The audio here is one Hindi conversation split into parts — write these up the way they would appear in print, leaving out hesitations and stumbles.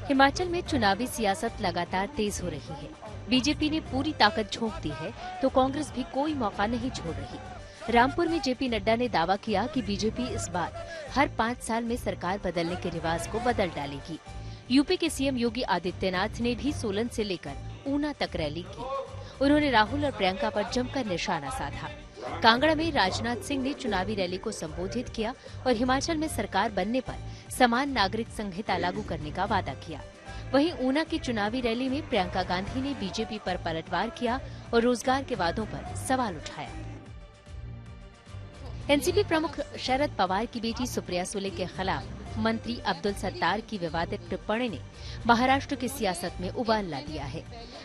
हिमाचल में चुनावी सियासत लगातार तेज हो रही है। बीजेपी ने पूरी ताकत झोंक दी है तो कांग्रेस भी कोई मौका नहीं छोड़ रही। रामपुर में जेपी नड्डा ने दावा किया कि बीजेपी इस बार हर 5 साल में सरकार बदलने के रिवाज को बदल डालेगी। यूपी के सीएम योगी आदित्यनाथ ने भी सोलन से लेकर ऊना तक रैली की। उन्होंने राहुल और प्रियंका पर जमकर निशाना साधा। कांगड़ा में राजनाथ सिंह ने चुनावी रैली को संबोधित किया और हिमाचल में सरकार बनने पर समान नागरिक संहिता लागू करने का वादा किया। वहीं ऊना की चुनावी रैली में प्रियंका गांधी ने बीजेपी पर पलटवार किया और रोजगार के वादों पर सवाल उठाया। एनसीपी प्रमुख शरद पवार की बेटी सुप्रिया सुले के खिलाफ मंत्री अब्दुल सत्तार की विवादित टिप्पणी ने महाराष्ट्र की सियासत में उबाल ला दिया है।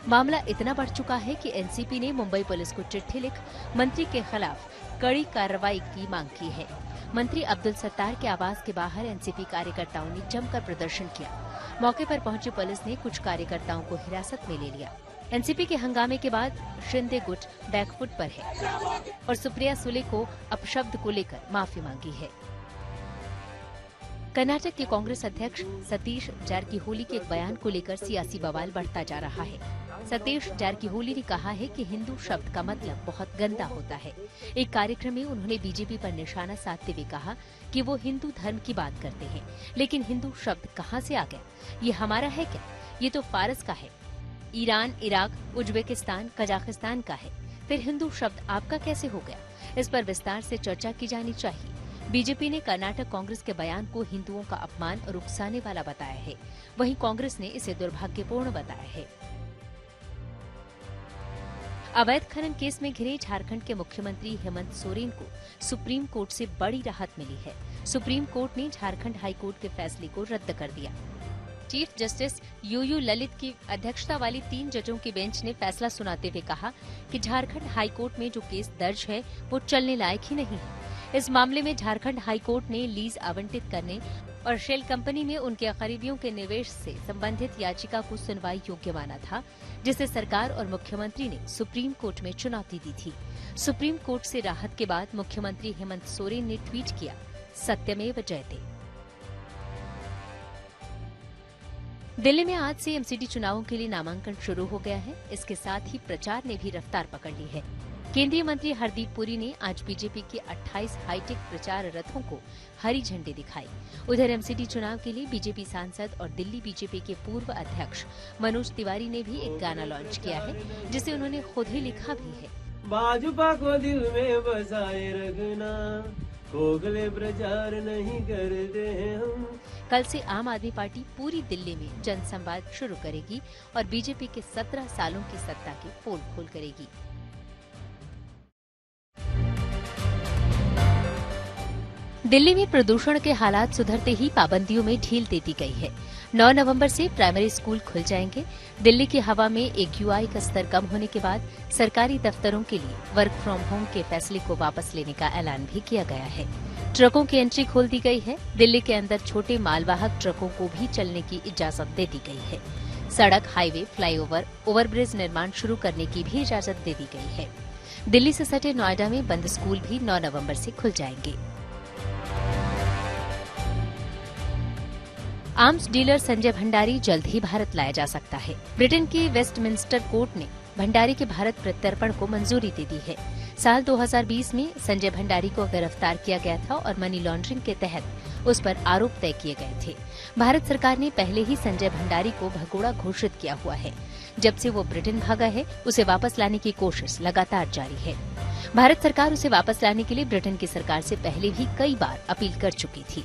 मामला इतना बढ़ चुका है कि एनसीपी ने मुंबई पुलिस को चिट्ठी लिख मंत्री के खिलाफ कड़ी कार्रवाई की मांग की है। मंत्री अब्दुल सत्तार के आवास के बाहर एनसीपी कार्यकर्ताओं ने जमकर प्रदर्शन किया। मौके पर पहुंची पुलिस ने कुछ कार्यकर्ताओं को हिरासत में ले लिया। एनसीपी के हंगामे के बाद शिंदे गुट बैकफुट पर है और सुप्रिया सुले को अपशब्द को लेकर माफी मांगी है। कर्नाटक के कांग्रेस अध्यक्ष सतीश जारकीहोली के एक बयान को लेकर सियासी बवाल बढ़ता जा रहा है। सतीश जारकीहोली ने कहा है कि हिंदू शब्द का मतलब बहुत गंदा होता है। एक कार्यक्रम में उन्होंने बीजेपी पर निशाना साधते हुए कहा कि वो हिंदू धर्म की बात करते हैं, लेकिन हिंदू शब्द कहां से आ गया? ये हमारा है क्या? ये तो फारस का है, ईरान, इराक, उज्बेकिस्तान, कजाकिस्तान का है। फिर हिंदू शब्द आपका कैसे हो गया? इस पर विस्तार से चर्चा की जानी चाहिए। बीजेपी ने कर्नाटक कांग्रेस के बयान को हिंदुओं का अपमान और उकसाने वाला बताया है। वहीं कांग्रेस ने इसे दुर्भाग्यपूर्ण बताया है। अवैध खनन केस में घिरे झारखंड के मुख्यमंत्री हेमंत सोरेन को सुप्रीम कोर्ट से बड़ी राहत मिली है। सुप्रीम कोर्ट ने झारखंड हाई कोर्ट के फैसले को रद्द कर दिया। चीफ जस्टिस यूयू ललित की अध्यक्षता वाली 3 जजों की बेंच ने फैसला सुनाते हुए कहा कि झारखंड हाई कोर्ट में जो केस दर्ज है वो चलने लायक ही नहीं है। इस मामले में झारखंड हाई कोर्ट ने लीज आवंटित करने और शेल कंपनी में उनके करीबियों के निवेश से संबंधित याचिका को सुनवाई योग्य माना था, जिसे सरकार और मुख्यमंत्री ने सुप्रीम कोर्ट में चुनौती दी थी। सुप्रीम कोर्ट से राहत के बाद मुख्यमंत्री हेमंत सोरेन ने ट्वीट किया, सत्यमेव जयते। दिल्ली में आज से एमसीडी चुनावों के लिए नामांकन शुरू हो गया है। इसके साथ ही प्रचार ने भी रफ्तार पकड़ ली है। केंद्रीय मंत्री हरदीप पुरी ने आज बीजेपी के 28 हाईटेक प्रचार रथों को हरी झंडी दिखाई। उधर एमसीडी चुनाव के लिए बीजेपी सांसद और दिल्ली बीजेपी के पूर्व अध्यक्ष मनोज तिवारी ने भी एक गाना लॉन्च किया है, जिसे उन्होंने खुद ही लिखा भी है। भाजपा को दिल में बसाए रखना, खोखले प्रचार नहीं करते हैं हम। कल से आम आदमी पार्टी पूरी दिल्ली में जनसंवाद शुरू करेगी और बीजेपी के 17 सालों की सत्ता की पोल खोल करेगी। दिल्ली में प्रदूषण के हालात सुधरते ही पाबंदियों में ढील दे दी गई है। 9 नवंबर से प्राइमरी स्कूल खुल जाएंगे। दिल्ली की हवा में AQI का स्तर कम होने के बाद सरकारी दफ्तरों के लिए वर्क फ्रॉम होम के फैसले को वापस लेने का ऐलान भी किया गया है। ट्रकों की एंट्री खोल दी गई है। दिल्ली के अंदर छोटे मालवाहक ट्रकों को भी चलने की इजाजत दे दी गई है। सड़क, हाईवे, फ्लाईओवर, ओवरब्रिज निर्माण शुरू करने की भी इजाजत दे दी गई है। दिल्ली से सटे नोएडा में बंद स्कूल भी 9 नवंबर से खुल जाएंगे। आर्म्स डीलर संजय भंडारी जल्द ही भारत लाया जा सकता है। ब्रिटेन के वेस्टमिंस्टर कोर्ट ने भंडारी के भारत प्रत्यर्पण को मंजूरी दे दी है। साल 2020 में संजय भंडारी को गिरफ्तार किया गया था और मनी लॉन्ड्रिंग के तहत उस पर आरोप तय किए गए थे। भारत सरकार ने पहले ही संजय भंडारी को भगोड़ा घोषित किया हुआ है। जब से वो ब्रिटेन भागा है, उसे वापस लाने की कोशिश लगातार जारी है। भारत सरकार उसे वापस लाने के लिए ब्रिटेन की सरकार से पहले भी कई बार अपील कर चुकी थी।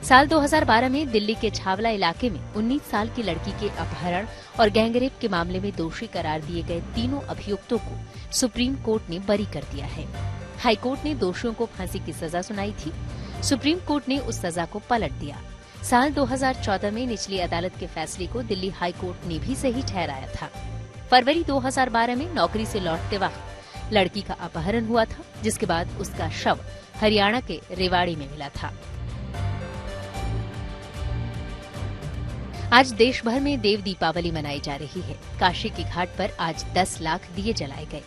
साल 2012 में दिल्ली के छावला इलाके में 19 साल की लड़की के अपहरण और गैंगरेप के मामले में दोषी करार दिए गए तीनों अभियुक्तों को सुप्रीम कोर्ट ने बरी कर दिया है। हाई कोर्ट ने दोषियों को फांसी की सजा सुनाई थी। सुप्रीम कोर्ट ने उस सजा को पलट दिया। साल 2014 में निचली अदालत के फैसले को दिल्ली हाई कोर्ट ने भी सही ठहराया था। फरवरी 2012 में नौकरी से लौटते वक्त लड़की का अपहरण हुआ था, जिसके बाद उसका शव हरियाणा के रेवाड़ी में मिला था। आज देश भर में देव दीपावली मनाई जा रही है। काशी के घाट पर आज 10 लाख दिए जलाए गए।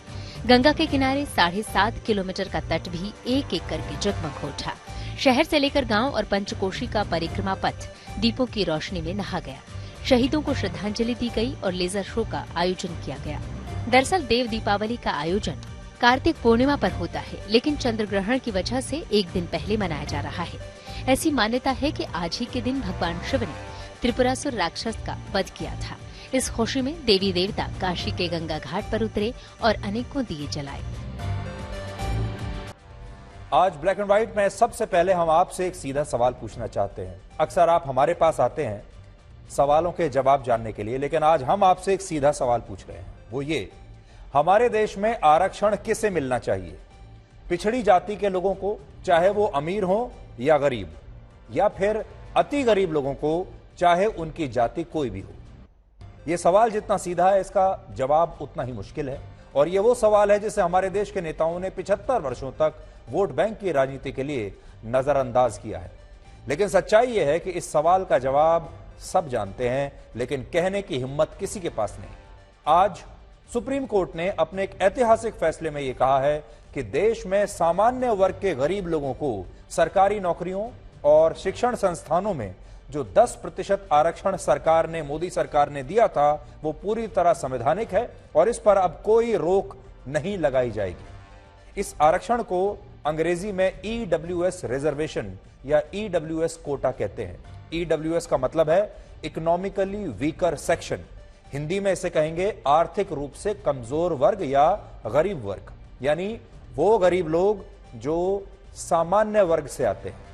गंगा के किनारे 7.5 किलोमीटर का तट भी एक एक करके जगमग उठा। शहर से लेकर गांव और पंचकोशी का परिक्रमा पथ दीपों की रोशनी में नहा गया। शहीदों को श्रद्धांजलि दी गई और लेजर शो का आयोजन किया गया। दरअसल देव दीपावली का आयोजन कार्तिक पूर्णिमा पर होता है, लेकिन चंद्र ग्रहण की वजह से एक दिन पहले मनाया जा रहा है। ऐसी मान्यता है कि आज ही के दिन भगवान शिव ने त्रिपुरासुर राक्षस का वध किया था। इस खुशी में देवी देवता काशी के गंगा घाट पर उतरे और अनेकों दिए जलाए। आज ब्लैक एंड व्हाइट में सबसे पहले हम आपसे एक सीधा सवाल पूछना चाहते हैं। अक्सर आप हमारे पास आते हैं सवालों के जवाब जानने के लिए, लेकिन आज हम आपसे एक सीधा सवाल पूछ रहे हैं। वो ये, हमारे देश में आरक्षण किसे मिलना चाहिए? पिछड़ी जाति के लोगों को, चाहे वो अमीर हो या गरीब, या फिर अति गरीब लोगों को, चाहे उनकी जाति कोई भी हो? यह सवाल जितना सीधा है, इसका जवाब उतना ही मुश्किल है। और यह वो सवाल है जिसे हमारे देश के नेताओं ने 75 वर्षों तक वोट बैंक की राजनीति के लिए नजरअंदाज किया है। लेकिन सच्चाई यह है कि इस सवाल का जवाब सब जानते हैं, लेकिन कहने की हिम्मत किसी के पास नहीं। आज सुप्रीम कोर्ट ने अपने एक ऐतिहासिक फैसले में यह कहा है कि देश में सामान्य वर्ग के गरीब लोगों को सरकारी नौकरियों और शिक्षण संस्थानों में जो 10% आरक्षण सरकार ने, मोदी सरकार ने दिया था, वो पूरी तरह संवैधानिक है और इस पर अब कोई रोक नहीं लगाई जाएगी। इस आरक्षण को अंग्रेजी में EWS रिजर्वेशन या EWS कोटा कहते हैं। EWS का मतलब है इकोनॉमिकली वीकर सेक्शन। हिंदी में इसे कहेंगे आर्थिक रूप से कमजोर वर्ग या गरीब वर्ग, यानी वो गरीब लोग जो सामान्य वर्ग से आते हैं।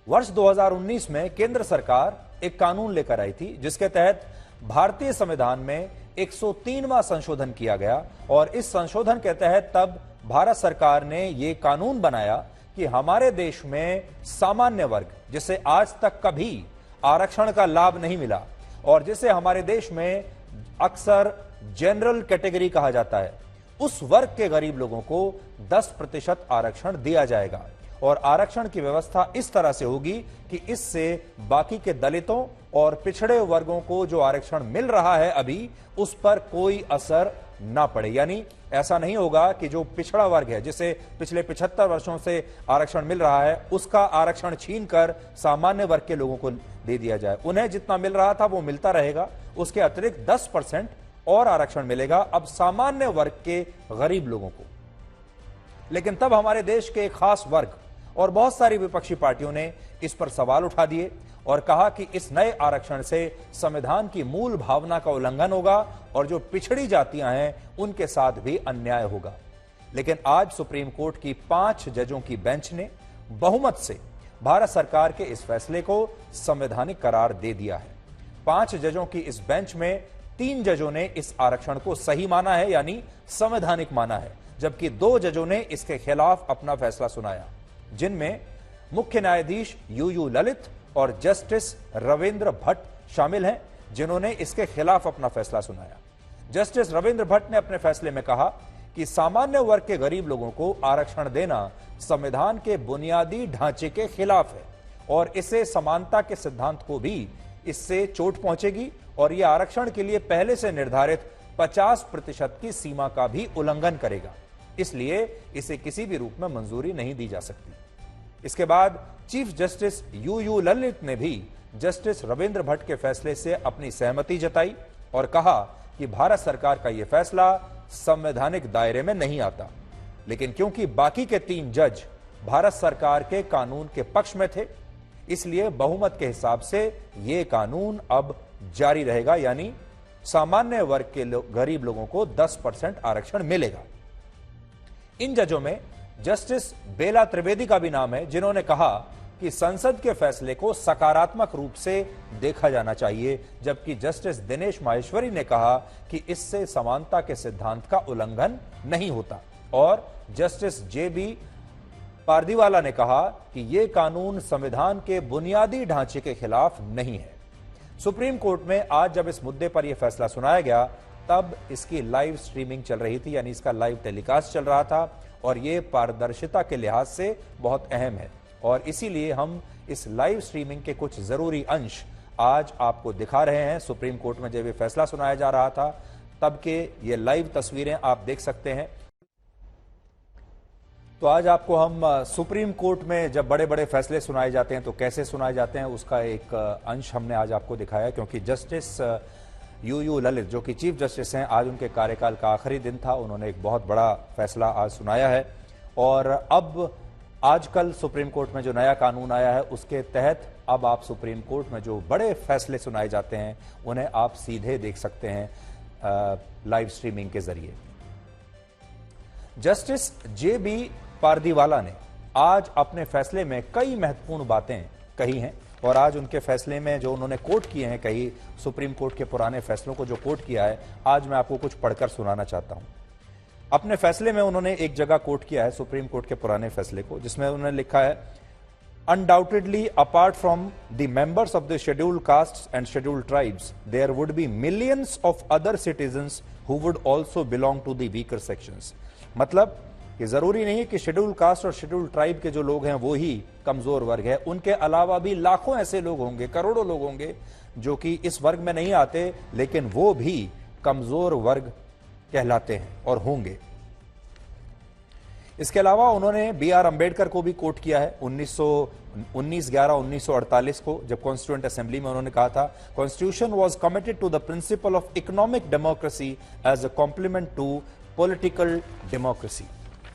वर्ष 2019 में केंद्र सरकार एक कानून लेकर आई थी जिसके तहत भारतीय संविधान में 103वां संशोधन किया गया और इस संशोधन के तहत तब भारत सरकार ने यह कानून बनाया कि हमारे देश में सामान्य वर्ग, जिसे आज तक कभी आरक्षण का लाभ नहीं मिला और जिसे हमारे देश में अक्सर जनरल कैटेगरी कहा जाता है, उस वर्ग के गरीब लोगों को 10% आरक्षण दिया जाएगा। और आरक्षण की व्यवस्था इस तरह से होगी कि इससे बाकी के दलितों और पिछड़े वर्गों को जो आरक्षण मिल रहा है अभी, उस पर कोई असर ना पड़े। यानी ऐसा नहीं होगा कि जो पिछड़ा वर्ग है, जिसे पिछले 75 वर्षों से आरक्षण मिल रहा है, उसका आरक्षण छीनकर सामान्य वर्ग के लोगों को दे दिया जाए। उन्हें जितना मिल रहा था वो मिलता रहेगा, उसके अतिरिक्त 10% और आरक्षण मिलेगा अब सामान्य वर्ग के गरीब लोगों को। लेकिन तब हमारे देश के एक खास वर्ग और बहुत सारी विपक्षी पार्टियों ने इस पर सवाल उठा दिए और कहा कि इस नए आरक्षण से संविधान की मूल भावना का उल्लंघन होगा और जो पिछड़ी जातियां हैं उनके साथ भी अन्याय होगा। लेकिन आज सुप्रीम कोर्ट की 5 जजों की बेंच ने बहुमत से भारत सरकार के इस फैसले को संवैधानिक करार दे दिया है। 5 जजों की इस बेंच में 3 जजों ने इस आरक्षण को सही माना है, यानी संवैधानिक माना है, जबकि 2 जजों ने इसके खिलाफ अपना फैसला सुनाया, जिनमें मुख्य न्यायाधीश यूयू ललित और जस्टिस रविंद्र भट्ट शामिल हैं, जिन्होंने इसके खिलाफ अपना फैसला सुनाया। जस्टिस रविंद्र भट्ट ने अपने फैसले में कहा कि सामान्य वर्ग के गरीब लोगों को आरक्षण देना संविधान के बुनियादी ढांचे के खिलाफ है और इसे समानता के सिद्धांत को भी इससे चोट पहुंचेगी और यह आरक्षण के लिए पहले से निर्धारित 50% की सीमा का भी उल्लंघन करेगा। इसलिए इसे किसी भी रूप में मंजूरी नहीं दी जा सकती। इसके बाद चीफ जस्टिस यूयू ललित ने भी जस्टिस रविंद्र भट्ट के फैसले से अपनी सहमति जताई और कहा कि भारत सरकार का यह फैसला संवैधानिक दायरे में नहीं आता। लेकिन क्योंकि बाकी के 3 जज भारत सरकार के कानून के पक्ष में थे, इसलिए बहुमत के हिसाब से यह कानून अब जारी रहेगा, यानी सामान्य वर्ग के गरीब लोगों को 10% आरक्षण मिलेगा। इन जजों में जस्टिस बेला त्रिवेदी का भी नाम है, जिन्होंने कहा कि संसद के फैसले को सकारात्मक रूप से देखा जाना चाहिए, जबकि जस्टिस दिनेश माहेश्वरी ने कहा कि इससे समानता के सिद्धांत का उल्लंघन नहीं होता और जस्टिस JB पारदीवाला ने कहा कि यह कानून संविधान के बुनियादी ढांचे के खिलाफ नहीं है। सुप्रीम कोर्ट में आज जब इस मुद्दे पर यह फैसला सुनाया गया, तब इसकी लाइव स्ट्रीमिंग चल रही थी, यानी इसका लाइव टेलीकास्ट चल रहा था और यह पारदर्शिता के लिहाज से बहुत अहम है और इसीलिए हम इस लाइव स्ट्रीमिंग के कुछ जरूरी अंश आज आपको दिखा रहे हैं। सुप्रीम कोर्ट में जब ये फैसला सुनाया जा रहा था तब के ये लाइव तस्वीरें आप देख सकते हैं। तो आज आपको हम सुप्रीम कोर्ट में जब बड़े बड़े फैसले सुनाए जाते हैं तो कैसे सुनाए जाते हैं उसका एक अंश हमने आज आपको दिखाया, क्योंकि जस्टिस यू ललित जो कि चीफ जस्टिस हैं, आज उनके कार्यकाल का आखिरी दिन था। उन्होंने एक बहुत बड़ा फैसला आज सुनाया है और अब आजकल सुप्रीम कोर्ट में जो नया कानून आया है उसके तहत अब आप सुप्रीम कोर्ट में जो बड़े फैसले सुनाए जाते हैं उन्हें आप सीधे देख सकते हैं लाइव स्ट्रीमिंग के जरिए। Justice JB. पारदीवाला ने आज अपने फैसले में कई महत्वपूर्ण बातें कही हैं और आज उनके फैसले में जो उन्होंने कोट किए हैं, कई सुप्रीम कोर्ट के पुराने फैसलों को जो कोट किया है, आज मैं आपको कुछ पढ़कर सुनाना चाहता हूं। अपने फैसले में उन्होंने एक जगह कोट किया है सुप्रीम कोर्ट के पुराने फैसले को, जिसमें उन्होंने लिखा है, undoubtedly apart from the members of the scheduled castes and scheduled tribes there would be millions of other citizens who would also belong to the weaker sections. मतलब कि जरूरी नहीं कि शेड्यूल्ड कास्ट और शेड्यूल्ड ट्राइब के जो लोग हैं वो ही कमजोर वर्ग है, उनके अलावा भी लाखों ऐसे लोग होंगे, करोड़ों लोग होंगे जो कि इस वर्ग में नहीं आते लेकिन वो भी कमजोर वर्ग कहलाते हैं और होंगे। इसके अलावा उन्होंने बी.आर. अंबेडकर को भी कोट किया है 19/11/1948 को, जब कॉन्स्टिट्यूएंट असेंबली में उन्होंने कहा था, constitution was committed to the principle of economic democracy as a complement to political democracy.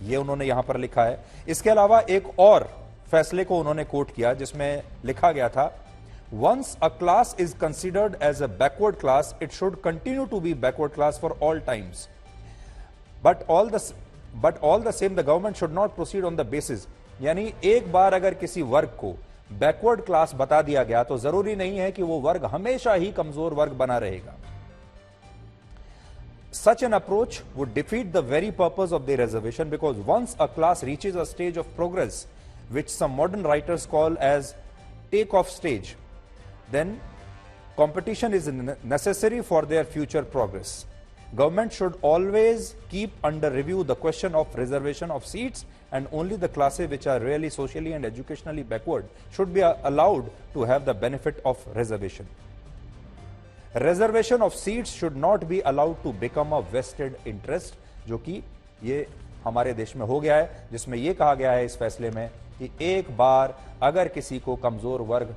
ये उन्होंने यहां पर लिखा है। इसके अलावा एक और फैसले को उन्होंने कोट किया जिसमें लिखा गया था, once a class is considered as a backward class it should continue to be backward class for all times but all the same the government should not proceed on the basis. यानी एक बार अगर किसी वर्ग को बैकवर्ड क्लास बता दिया गया तो जरूरी नहीं है कि वो वर्ग हमेशा ही कमजोर वर्ग बना रहेगा। Such an approach would defeat the very purpose of the reservation, because once a class reaches a stage of progress, which some modern writers call as take-off stage, then competition is necessary for their future progress. Government should always keep under review the question of reservation of seats, and only the classes which are really socially and educationally backward should be allowed to have the benefit of reservation. Reservation of seats should not be allowed to become a vested interest, जो कि ये हमारे देश में हो गया है, जिसमें ये कहा गया है इस फैसले में कि एक बार अगर किसी को कमजोर वर्ग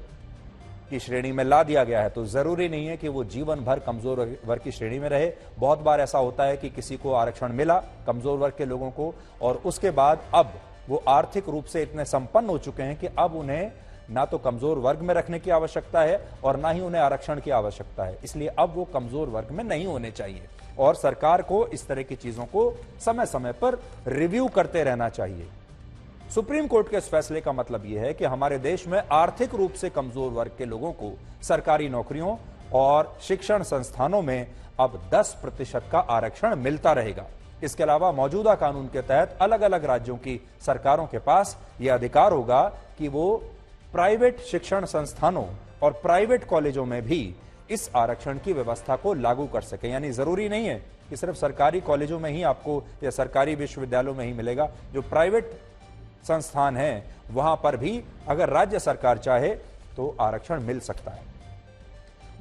की श्रेणी में ला दिया गया है तो जरूरी नहीं है कि वो जीवन भर कमजोर वर्ग की श्रेणी में रहे। बहुत बार ऐसा होता है कि किसी को आरक्षण मिला कमजोर वर्ग के लोगों को और उसके बाद अब वो आर्थिक रूप से इतने संपन्न हो चुके हैं कि अब उन्हें ना तो कमजोर वर्ग में रखने की आवश्यकता है और ना ही उन्हें आरक्षण की आवश्यकता है, इसलिए अब वो कमजोर वर्ग में नहीं होने चाहिए और सरकार को इस तरह की चीजों को समय समय पर रिव्यू करते रहना चाहिए। सुप्रीम कोर्ट के इस फैसले का मतलब यह है कि हमारे देश में आर्थिक रूप से कमजोर वर्ग के लोगों को सरकारी नौकरियों और शिक्षण संस्थानों में अब 10% का आरक्षण मिलता रहेगा। इसके अलावा मौजूदा कानून के तहत अलग अलग राज्यों की सरकारों के पास यह अधिकार होगा कि वो प्राइवेट शिक्षण संस्थानों और प्राइवेट कॉलेजों में भी इस आरक्षण की व्यवस्था को लागू कर सके। यानी जरूरी नहीं है कि सिर्फ सरकारी कॉलेजों में ही आपको या सरकारी विश्वविद्यालयों में ही मिलेगा, जो प्राइवेट संस्थान हैं वहां पर भी अगर राज्य सरकार चाहे तो आरक्षण मिल सकता है।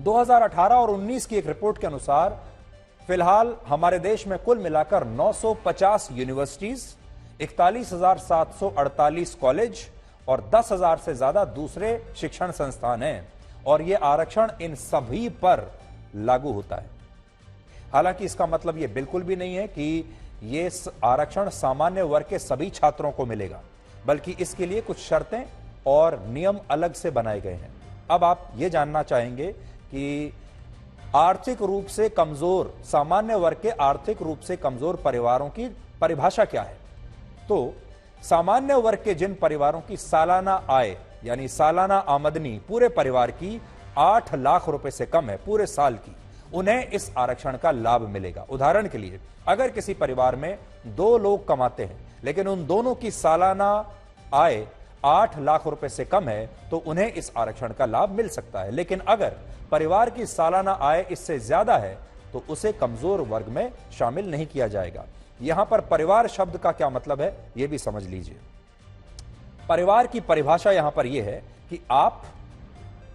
2018 और 19 की एक रिपोर्ट के अनुसार फिलहाल हमारे देश में कुल मिलाकर 950 यूनिवर्सिटीज, 41,748 कॉलेज और 10,000 से ज्यादा दूसरे शिक्षण संस्थान हैं और यह आरक्षण इन सभी पर लागू होता है। हालांकि इसका मतलब यह बिल्कुल भी नहीं है कि यह आरक्षण सामान्य वर्ग के सभी छात्रों को मिलेगा, बल्कि इसके लिए कुछ शर्तें और नियम अलग से बनाए गए हैं। अब आप यह जानना चाहेंगे कि आर्थिक रूप से कमजोर, सामान्य वर्ग के आर्थिक रूप से कमजोर परिवारों की परिभाषा क्या है। तो सामान्य वर्ग के जिन परिवारों की सालाना आय यानी सालाना आमदनी पूरे परिवार की 8 लाख रुपए से कम है पूरे साल की, उन्हें इस आरक्षण का लाभ मिलेगा। उदाहरण के लिए अगर किसी परिवार में 2 लोग कमाते हैं लेकिन उन दोनों की सालाना आय 8 लाख रुपए से कम है तो उन्हें इस आरक्षण का लाभ मिल सकता है। लेकिन अगर परिवार की सालाना आय इससे ज्यादा है तो उसे कमजोर वर्ग में शामिल नहीं किया जाएगा। यहां पर परिवार शब्द का क्या मतलब है यह भी समझ लीजिए। परिवार की परिभाषा यहां पर यह है कि आप,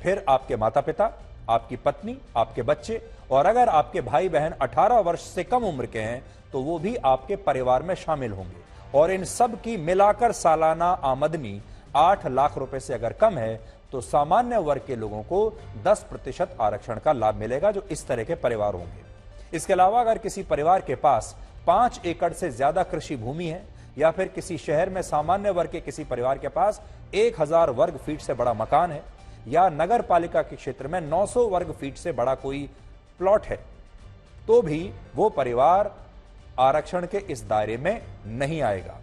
फिर आपके माता पिता, आपकी पत्नी, आपके बच्चे और अगर आपके भाई बहन 18 वर्ष से कम उम्र के हैं तो वो भी आपके परिवार में शामिल होंगे। और इन सब की मिलाकर सालाना आमदनी 8 लाख रुपए से अगर कम है तो सामान्य वर्ग के लोगों को 10% आरक्षण का लाभ मिलेगा, जो इस तरह के परिवार होंगे। इसके अलावा अगर किसी परिवार के पास 5 एकड़ से ज्यादा कृषि भूमि है या फिर किसी शहर में सामान्य वर्ग के किसी परिवार के पास 1000 वर्ग फीट से बड़ा मकान है या नगर पालिका के क्षेत्र में 900 वर्ग फीट से बड़ा कोई प्लॉट है, तो भी वो परिवार आरक्षण के इस दायरे में नहीं आएगा।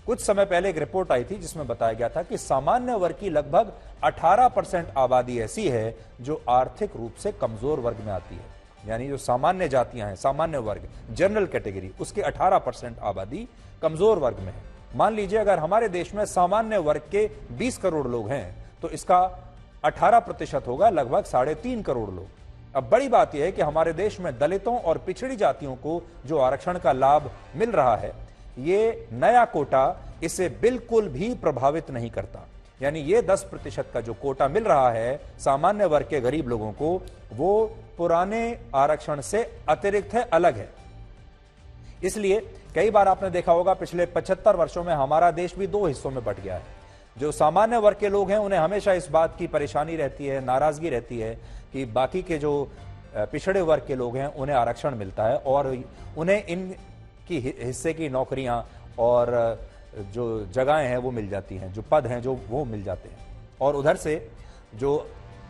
कुछ समय पहले एक रिपोर्ट आई थी जिसमें बताया गया था कि सामान्य वर्ग की लगभग 18% आबादी ऐसी है जो आर्थिक रूप से कमजोर वर्ग में आती है, यानी जो सामान्य जातियां हैं, सामान्य वर्ग, जनरल कैटेगरी, उसके 18% आबादी कमजोर वर्ग में है। मान लीजिए अगर हमारे देश में सामान्य वर्ग के 20 करोड़ लोग हैं तो इसका 18% होगा लगभग 3.5 करोड़ लोग। अब बड़ी बात यह है कि हमारे देश में दलितों और पिछड़ी जातियों को जो आरक्षण का लाभ मिल रहा है, ये नया कोटा इसे बिल्कुल भी प्रभावित नहीं करता। यानी ये 10% का जो कोटा मिल रहा है सामान्य वर्ग के गरीब लोगों को, वो पुराने आरक्षण से अतिरिक्त है, अलग है। इसलिए कई बार आपने देखा होगा पिछले 75 वर्षों में हमारा देश भी 2 हिस्सों में बट गया है। जो सामान्य वर्ग के लोग हैं उन्हें हमेशा इस बात की परेशानी रहती है, नाराजगी रहती है कि बाकी के जो पिछड़े वर्ग के लोग हैं उन्हें आरक्षण मिलता है और उन्हें इनकी हिस्से की नौकरियां और जो जगहें हैं वो मिल जाती हैं, जो पद हैं जो वो मिल जाते हैं। और उधर से जो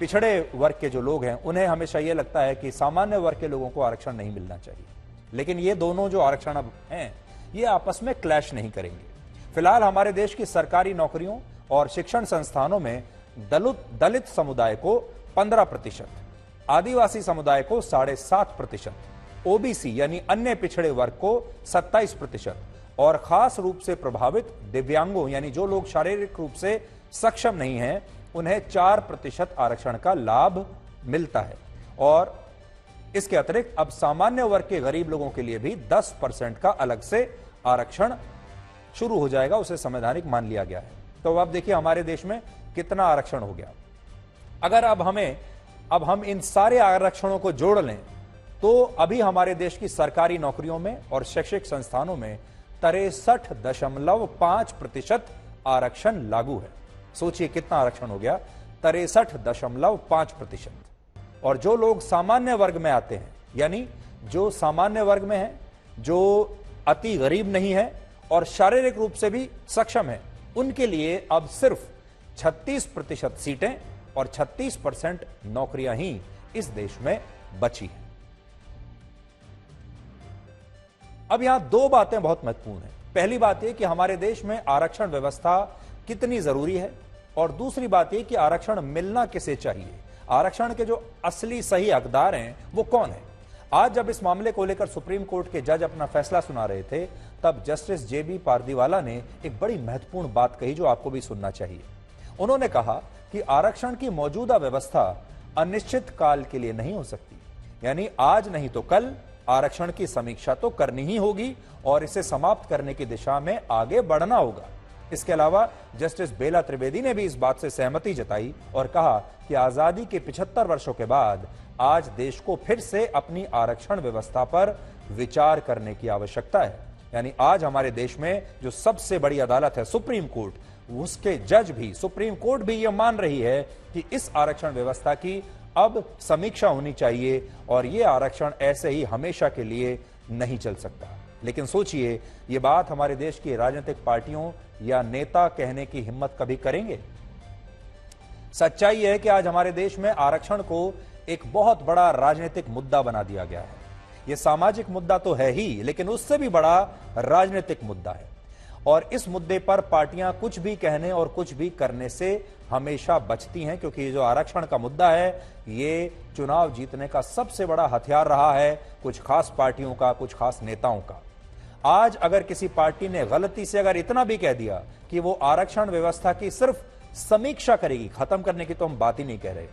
पिछड़े वर्ग के जो लोग हैं उन्हें हमेशा ये लगता है कि सामान्य वर्ग के लोगों को आरक्षण नहीं मिलना चाहिए। लेकिन ये दोनों जो आरक्षण अब हैं ये आपस में क्लैश नहीं करेंगे। फिलहाल हमारे देश की सरकारी नौकरियों और शिक्षण संस्थानों में दलित समुदाय को 15%, आदिवासी समुदाय को 7.5%, ओबीसी यानी अन्य पिछड़े वर्ग को 27% और खास रूप से प्रभावित दिव्यांगों यानी जो लोग शारीरिक रूप से सक्षम नहीं हैं उन्हें 4% आरक्षण का लाभ मिलता है। और इसके अतिरिक्त अब सामान्य वर्ग के गरीब लोगों के लिए भी 10% का अलग से आरक्षण शुरू हो जाएगा, उसे संवैधानिक मान लिया गया है। तो अब देखिए हमारे देश में कितना आरक्षण हो गया। अगर अब हम इन सारे आरक्षणों को जोड़ लें तो अभी हमारे देश की सरकारी नौकरियों में और शैक्षिक संस्थानों में 63.5% आरक्षण लागू है। सोचिए कितना आरक्षण हो गया, 63.5%। और जो लोग सामान्य वर्ग में आते हैं, यानी जो सामान्य वर्ग में है, जो अति गरीब नहीं है और शारीरिक रूप से भी सक्षम है, उनके लिए अब सिर्फ 36% सीटें और 36% नौकरियां ही इस देश में बची हैं। अब यहां 2 बातें बहुत महत्वपूर्ण हैं। पहली बात यह कि हमारे देश में आरक्षण व्यवस्था कितनी जरूरी है और दूसरी बात यह कि आरक्षण मिलना किसे चाहिए, आरक्षण के जो असली सही हकदार हैं वो कौन है। आज जब इस मामले को लेकर सुप्रीम कोर्ट के जज अपना फैसला सुना रहे थे तब जस्टिस जेबी पारदीवाला ने एक बड़ी महत्वपूर्ण बात कही जो आपको भी सुनना चाहिए। उन्होंने कहा कि आरक्षण की मौजूदा व्यवस्था अनिश्चित काल के लिए नहीं हो सकती, यानी आज नहीं तो कल आरक्षण की समीक्षा तो करनी ही होगी और इसे समाप्त करने की दिशा में आगे बढ़ना होगा। इसके अलावा जस्टिस बेला त्रिवेदी ने भी इस बात से सहमति जताई और कहा कि आजादी के 75 वर्षों के बाद आज देश को फिर से अपनी आरक्षण व्यवस्था पर विचार करने की आवश्यकता है। यानी आज हमारे देश में जो सबसे बड़ी अदालत है सुप्रीम कोर्ट, उसके जज भी, सुप्रीम कोर्ट भी यह मान रही है कि इस आरक्षण व्यवस्था की अब समीक्षा होनी चाहिए और यह आरक्षण ऐसे ही हमेशा के लिए नहीं चल सकता। लेकिन सोचिए, यह बात हमारे देश की राजनीतिक पार्टियों या नेता कहने की हिम्मत कभी करेंगे? सच्चाई है कि आज हमारे देश में आरक्षण को एक बहुत बड़ा राजनीतिक मुद्दा बना दिया गया है। यह सामाजिक मुद्दा तो है ही, लेकिन उससे भी बड़ा राजनीतिक मुद्दा है और इस मुद्दे पर पार्टियां कुछ भी कहने और कुछ भी करने से हमेशा बचती हैं, क्योंकि ये जो आरक्षण का मुद्दा है ये चुनाव जीतने का सबसे बड़ा हथियार रहा है कुछ खास पार्टियों का, कुछ खास नेताओं का। आज अगर किसी पार्टी ने गलती से अगर इतना भी कह दिया कि वो आरक्षण व्यवस्था की सिर्फ समीक्षा करेगी, खत्म करने की तो हम बात ही नहीं कह रहे,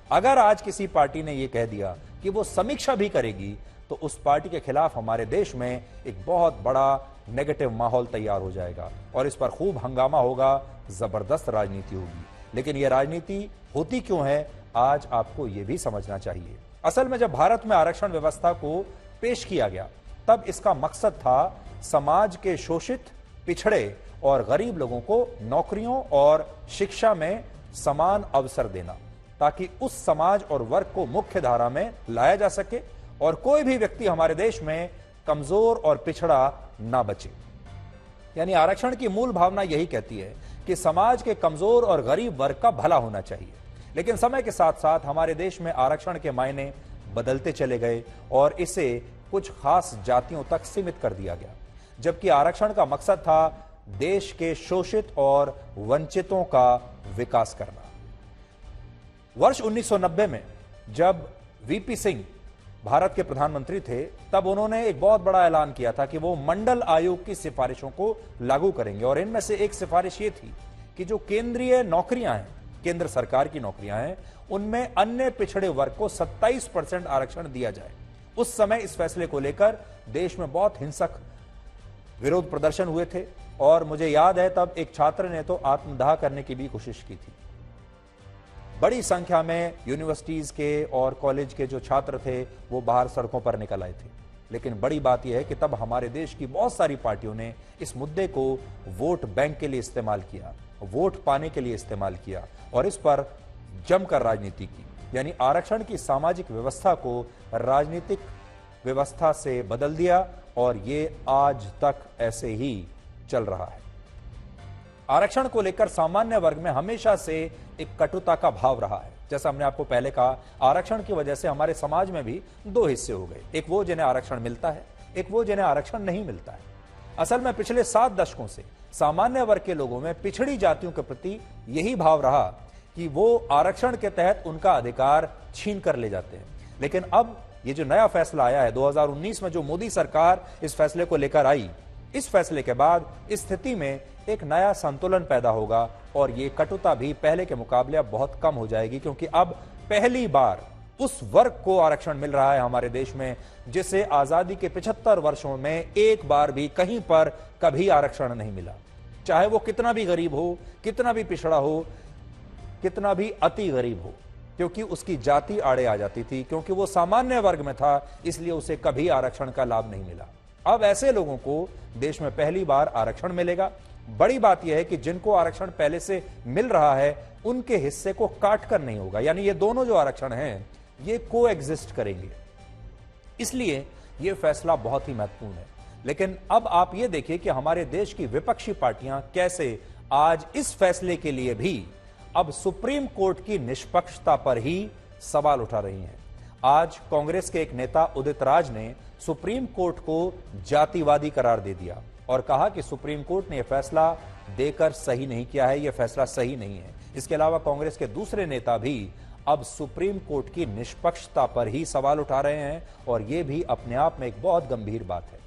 अगर आज किसी पार्टी ने यह कह दिया कि वो समीक्षा भी करेगी तो उस पार्टी के खिलाफ हमारे देश में एक बहुत बड़ा नेगेटिव माहौल तैयार हो जाएगा और इस पर खूब हंगामा होगा, जबरदस्त राजनीति होगी। लेकिन यह राजनीति होती क्यों है, आज आपको यह भी समझना चाहिए। असल में जब भारत में आरक्षण व्यवस्था को पेश किया गया तब इसका मकसद था समाज के शोषित, पिछड़े और गरीब लोगों को नौकरियों और शिक्षा में समान अवसर देना, ताकि उस समाज और वर्ग को मुख्य धारा में लाया जा सके और कोई भी व्यक्ति हमारे देश में कमजोर और पिछड़ा ना बचे। यानी आरक्षण की मूल भावना यही कहती है कि समाज के कमजोर और गरीब वर्ग का भला होना चाहिए। लेकिन समय के साथ साथ हमारे देश में आरक्षण के मायने बदलते चले गए और इसे कुछ खास जातियों तक सीमित कर दिया गया, जबकि आरक्षण का मकसद था देश के शोषित और वंचितों का विकास करना। वर्ष 1990 में जब वीपी सिंह भारत के प्रधानमंत्री थे, तब उन्होंने एक बहुत बड़ा ऐलान किया था कि वो मंडल आयोग की सिफारिशों को लागू करेंगे और इनमें से एक सिफारिश ये थी कि जो केंद्रीय नौकरियां हैं, केंद्र सरकार की नौकरियां हैं, उनमें अन्य पिछड़े वर्ग को 27% आरक्षण दिया जाए। उस समय इस फैसले को लेकर देश में बहुत हिंसक विरोध प्रदर्शन हुए थे और मुझे याद है तब एक छात्र ने तो आत्मदाह करने की भी कोशिश की थी। बड़ी संख्या में यूनिवर्सिटीज के और कॉलेज के जो छात्र थे वो बाहर सड़कों पर निकल आए थे। लेकिन बड़ी बात यह है कि तब हमारे देश की बहुत सारी पार्टियों ने इस मुद्दे को वोट बैंक के लिए इस्तेमाल किया, वोट पाने के लिए इस्तेमाल किया और इस पर जमकर राजनीति की। यानी आरक्षण की सामाजिक व्यवस्था को राजनीतिक व्यवस्था से बदल दिया और ये आज तक ऐसे ही चल रहा है। आरक्षण को लेकर सामान्य वर्ग में हमेशा से एक कटुता का भाव रहा है। जैसा हमने आपको पहले कहा, आरक्षण की वजह से हमारे समाज में भी दो हिस्से हो गए, एक वो जिन्हें आरक्षण मिलता है, एक वो जिन्हें आरक्षण नहीं मिलता है। असल में पिछले 7 दशकों से सामान्य वर्ग के लोगों में पिछड़ी जातियों के प्रति यही भाव रहा कि वो आरक्षण के तहत उनका अधिकार छीन कर ले जाते हैं। लेकिन अब ये जो नया फैसला आया है 2019 में, जो मोदी सरकार इस फैसले को लेकर आई, इस फैसले के बाद इस स्थिति में एक नया संतुलन पैदा होगा और ये कटुता भी पहले के मुकाबले अब बहुत कम हो जाएगी, क्योंकि अब पहली बार उस वर्ग को आरक्षण मिल रहा है हमारे देश में जिसे आजादी के 75 वर्षों में एक बार भी कहीं पर कभी आरक्षण नहीं मिला। चाहे वो कितना भी गरीब हो, कितना भी पिछड़ा हो, कितना भी अति गरीब हो, क्योंकि उसकी जाति आड़े आ जाती थी, क्योंकि वो सामान्य वर्ग में था, इसलिए उसे कभी आरक्षण का लाभ नहीं मिला। अब ऐसे लोगों को देश में पहली बार आरक्षण मिलेगा। बड़ी बात यह है कि जिनको आरक्षण पहले से मिल रहा है उनके हिस्से को काट कर नहीं होगा, यानी ये दोनों जो आरक्षण हैं ये को एग्जिस्ट करेंगे। इसलिए यह फैसला बहुत ही महत्वपूर्ण है। लेकिन अब आप ये देखिए कि हमारे देश की विपक्षी पार्टियां कैसे आज इस फैसले के लिए भी अब सुप्रीम कोर्ट की निष्पक्षता पर ही सवाल उठा रही हैं। आज कांग्रेस के एक नेता उदित राज ने सुप्रीम कोर्ट को जातिवादी करार दे दिया और कहा कि सुप्रीम कोर्ट ने यह फैसला देकर सही नहीं किया है, यह फैसला सही नहीं है। इसके अलावा कांग्रेस के दूसरे नेता भी अब सुप्रीम कोर्ट की निष्पक्षता पर ही सवाल उठा रहे हैं और यह भी अपने आप में एक बहुत गंभीर बात है।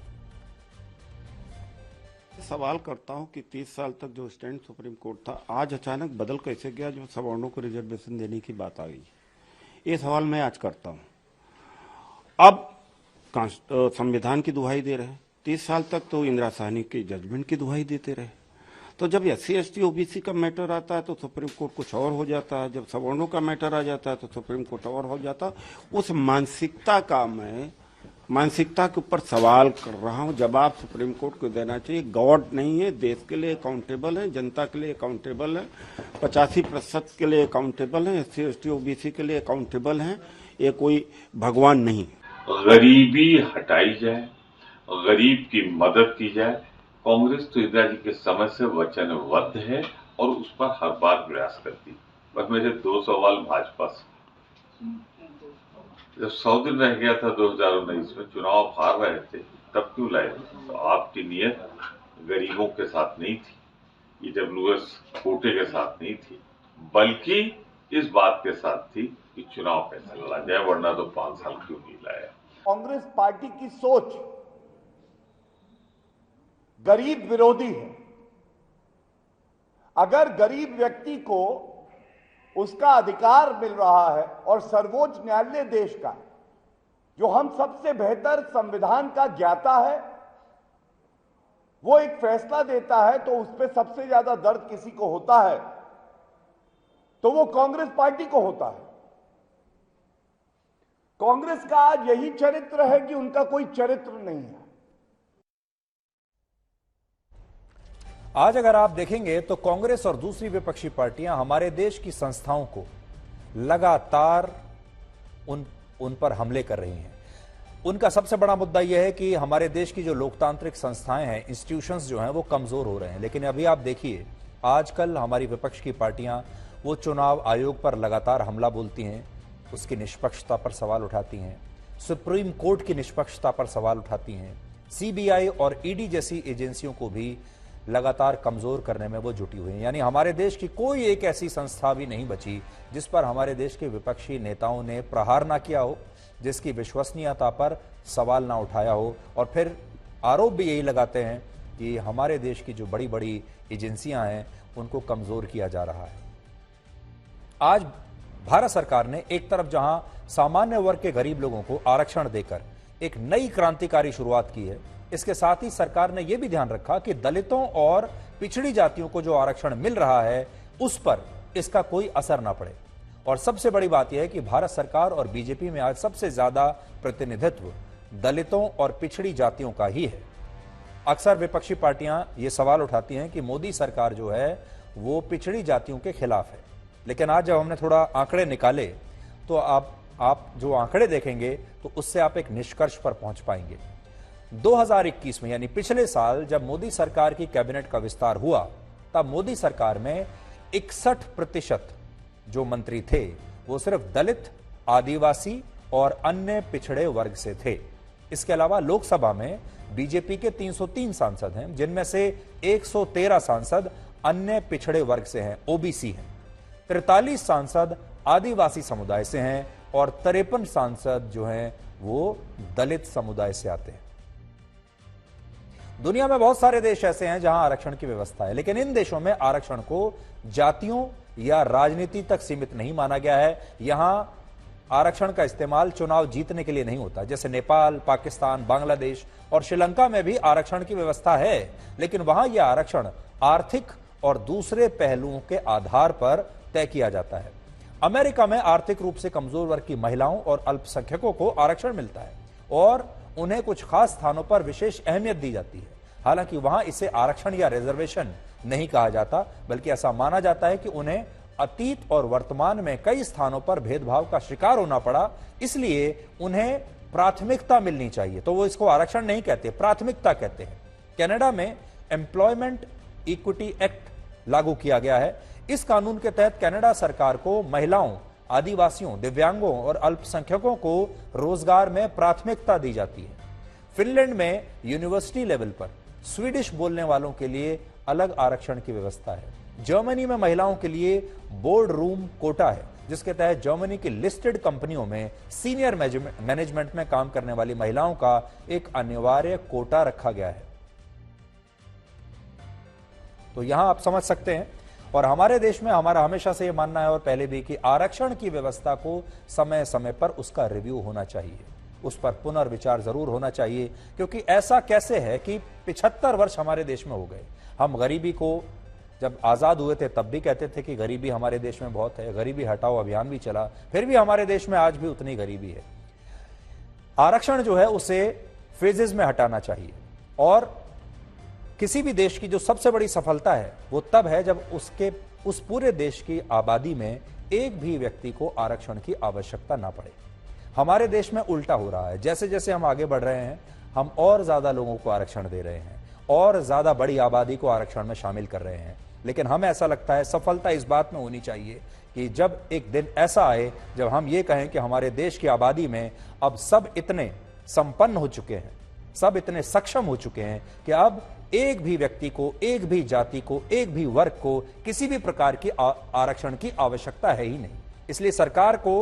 सवाल करता हूं कि 30 साल तक जो स्टैंड सुप्रीम कोर्ट था, आज अचानक बदल कैसे गया जो सवर्णों को रिजर्वेशन देने की बात आ गई? ये सवाल मैं आज करता हूं। अब संविधान की दुहाई दे रहे हैं, 30 साल तक तो इंदिरा साहनी की जजमेंट की दुहाई देते रहे। तो जब SC ST OBC का मैटर आता है तो सुप्रीम कोर्ट कुछ और हो जाता है, जब सवर्णों का मैटर आ जाता है तो सुप्रीम कोर्ट और हो जाता है। उस मानसिकता के ऊपर सवाल कर रहा हूं, जवाब सुप्रीम कोर्ट को देना चाहिए। गॉड नहीं है, देश के लिए अकाउंटेबल है, जनता के लिए अकाउंटेबल है, 85% के लिए अकाउंटेबल है, SC ST OBC के लिए अकाउंटेबल है। ये कोई भगवान नहीं। गरीबी हटाई जाए, गरीब की मदद की जाए। कांग्रेस तो इंदिरा जी के समय से वचनबद्ध है और उस पर हर बार प्रयास करती। बस मेरे 2 सवाल भाजपा से। जब 100 दिन रह गया था 2019 में, चुनाव हार रहे थे, तब क्यों लाए? तो आपकी नीयत गरीबों के साथ नहीं थी, EWS कोटे के साथ नहीं थी, बल्कि इस बात के साथ थी कि चुनाव कैसे लड़ा जाए, वरना तो 5 साल क्यों नहीं लाया। कांग्रेस पार्टी की सोच गरीब विरोधी है। अगर गरीब व्यक्ति को उसका अधिकार मिल रहा है और सर्वोच्च न्यायालय देश का, जो हम सबसे बेहतर संविधान का ज्ञाता है, वो एक फैसला देता है तो उस पर सबसे ज्यादा दर्द किसी को होता है तो वो कांग्रेस पार्टी को होता है। कांग्रेस का आज यही चरित्र है कि उनका कोई चरित्र नहीं है। आज अगर आप देखेंगे तो कांग्रेस और दूसरी विपक्षी पार्टियां हमारे देश की संस्थाओं को लगातार उन पर हमले कर रही हैं। उनका सबसे बड़ा मुद्दा यह है कि हमारे देश की जो लोकतांत्रिक संस्थाएं हैं, इंस्टीट्यूशंस जो हैं, वो कमजोर हो रहे हैं। लेकिन अभी आप देखिए, आजकल हमारी विपक्ष की पार्टियां वो चुनाव आयोग पर लगातार हमला बोलती हैं, उसकी निष्पक्षता पर सवाल उठाती हैं, सुप्रीम कोर्ट की निष्पक्षता पर सवाल उठाती हैं, सीबीआई और ईडी जैसी एजेंसियों को भी लगातार कमजोर करने में वो जुटी हुई हैं। यानी हमारे देश की कोई एक ऐसी संस्था भी नहीं बची जिस पर हमारे देश के विपक्षी नेताओं ने प्रहार ना किया हो, जिसकी विश्वसनीयता पर सवाल ना उठाया हो। और फिर आरोप भी यही लगाते हैं कि हमारे देश की जो बड़ी बड़ी एजेंसियां हैं उनको कमजोर किया जा रहा है। आज भारत सरकार ने एक तरफ जहां सामान्य वर्ग के गरीब लोगों को आरक्षण देकर एक नई क्रांतिकारी शुरुआत की है, इसके साथ ही सरकार ने यह भी ध्यान रखा कि दलितों और पिछड़ी जातियों को जो आरक्षण मिल रहा है उस पर इसका कोई असर ना पड़े। और सबसे बड़ी बात यह है कि भारत सरकार और बीजेपी में आज सबसे ज्यादा प्रतिनिधित्व दलितों और पिछड़ी जातियों का ही है। अक्सर विपक्षी पार्टियां ये सवाल उठाती हैं कि मोदी सरकार जो है वो पिछड़ी जातियों के खिलाफ है। लेकिन आज जब हमने थोड़ा आंकड़े निकाले तो आप जो आंकड़े देखेंगे तो उससे आप एक निष्कर्ष पर पहुंच पाएंगे। 2021 में यानी पिछले साल जब मोदी सरकार की कैबिनेट का विस्तार हुआ, तब मोदी सरकार में 61% जो मंत्री थे वो सिर्फ दलित, आदिवासी और अन्य पिछड़े वर्ग से थे। इसके अलावा लोकसभा में बीजेपी के 303 सांसद हैं, जिनमें से 113 सांसद अन्य पिछड़े वर्ग से हैं, ओबीसी हैं। 43 सांसद आदिवासी समुदाय से हैं और 53 सांसद जो हैं वो दलित समुदाय से आते हैं। दुनिया में बहुत सारे देश ऐसे हैं जहां आरक्षण की व्यवस्था है, लेकिन इन देशों में आरक्षण को जातियों या राजनीति तक सीमित नहीं माना गया है। यहां आरक्षण का इस्तेमाल चुनाव जीतने के लिए नहीं होता। जैसे नेपाल, पाकिस्तान, बांग्लादेश और श्रीलंका में भी आरक्षण की व्यवस्था है, लेकिन वहां यह आरक्षण आर्थिक और दूसरे पहलुओं के आधार पर तय किया जाता है। अमेरिका में आर्थिक रूप से कमजोर वर्ग की महिलाओं और अल्पसंख्यकों को आरक्षण मिलता है और उन्हें कुछ खास स्थानों पर विशेष अहमियत दी जाती है। हालांकि वहां इसे आरक्षण या रिजर्वेशन नहीं कहा जाता, बल्कि ऐसा माना जाता है कि उन्हें अतीत और वर्तमान में कई स्थानों पर भेदभाव का शिकार होना पड़ा, इसलिए उन्हें प्राथमिकता मिलनी चाहिए। तो वो इसको आरक्षण नहीं कहते, प्राथमिकता कहते हैं। कनाडा में एम्प्लॉयमेंट इक्विटी एक्ट लागू किया गया है। इस कानून के तहत कनाडा सरकार को महिलाओं, आदिवासियों, दिव्यांगों और अल्पसंख्यकों को रोजगार में प्राथमिकता दी जाती है। फिनलैंड में यूनिवर्सिटी लेवल पर स्वीडिश बोलने वालों के लिए अलग आरक्षण की व्यवस्था है। जर्मनी में महिलाओं के लिए बोर्ड रूम कोटा है, जिसके तहत जर्मनी की लिस्टेड कंपनियों में सीनियर मैनेजमेंट में काम करने वाली महिलाओं का एक अनिवार्य कोटा रखा गया है। तो यहां आप समझ सकते हैं, और हमारे देश में हमारा हमेशा से यह मानना है और पहले भी कि आरक्षण की व्यवस्था को समय समय पर उसका रिव्यू होना चाहिए, उस पर पुनर्विचार जरूर होना चाहिए। क्योंकि ऐसा कैसे है कि 75 वर्ष हमारे देश में हो गए, हम गरीबी को जब आजाद हुए थे तब भी कहते थे कि गरीबी हमारे देश में बहुत है, गरीबी हटाओ अभियान भी चला, फिर भी हमारे देश में आज भी उतनी गरीबी है। आरक्षण जो है उसे फेजेस में हटाना चाहिए। और किसी भी देश की जो सबसे बड़ी सफलता है वो तब है जब उस पूरे देश की आबादी में एक भी व्यक्ति को आरक्षण की आवश्यकता ना पड़े। हमारे देश में उल्टा हो रहा है। जैसे जैसे हम आगे बढ़ रहे हैं, हम और ज्यादा लोगों को आरक्षण दे रहे हैं और ज्यादा बड़ी आबादी को आरक्षण में शामिल कर रहे हैं। लेकिन हमें ऐसा लगता है सफलता इस बात में होनी चाहिए कि जब एक दिन ऐसा आए जब हम ये कहें कि हमारे देश की आबादी में अब सब इतने संपन्न हो चुके हैं, सब इतने सक्षम हो चुके हैं कि अब एक भी व्यक्ति को, एक भी जाति को, एक भी वर्ग को किसी भी प्रकार की आरक्षण की आवश्यकता है ही नहीं। इसलिए सरकार को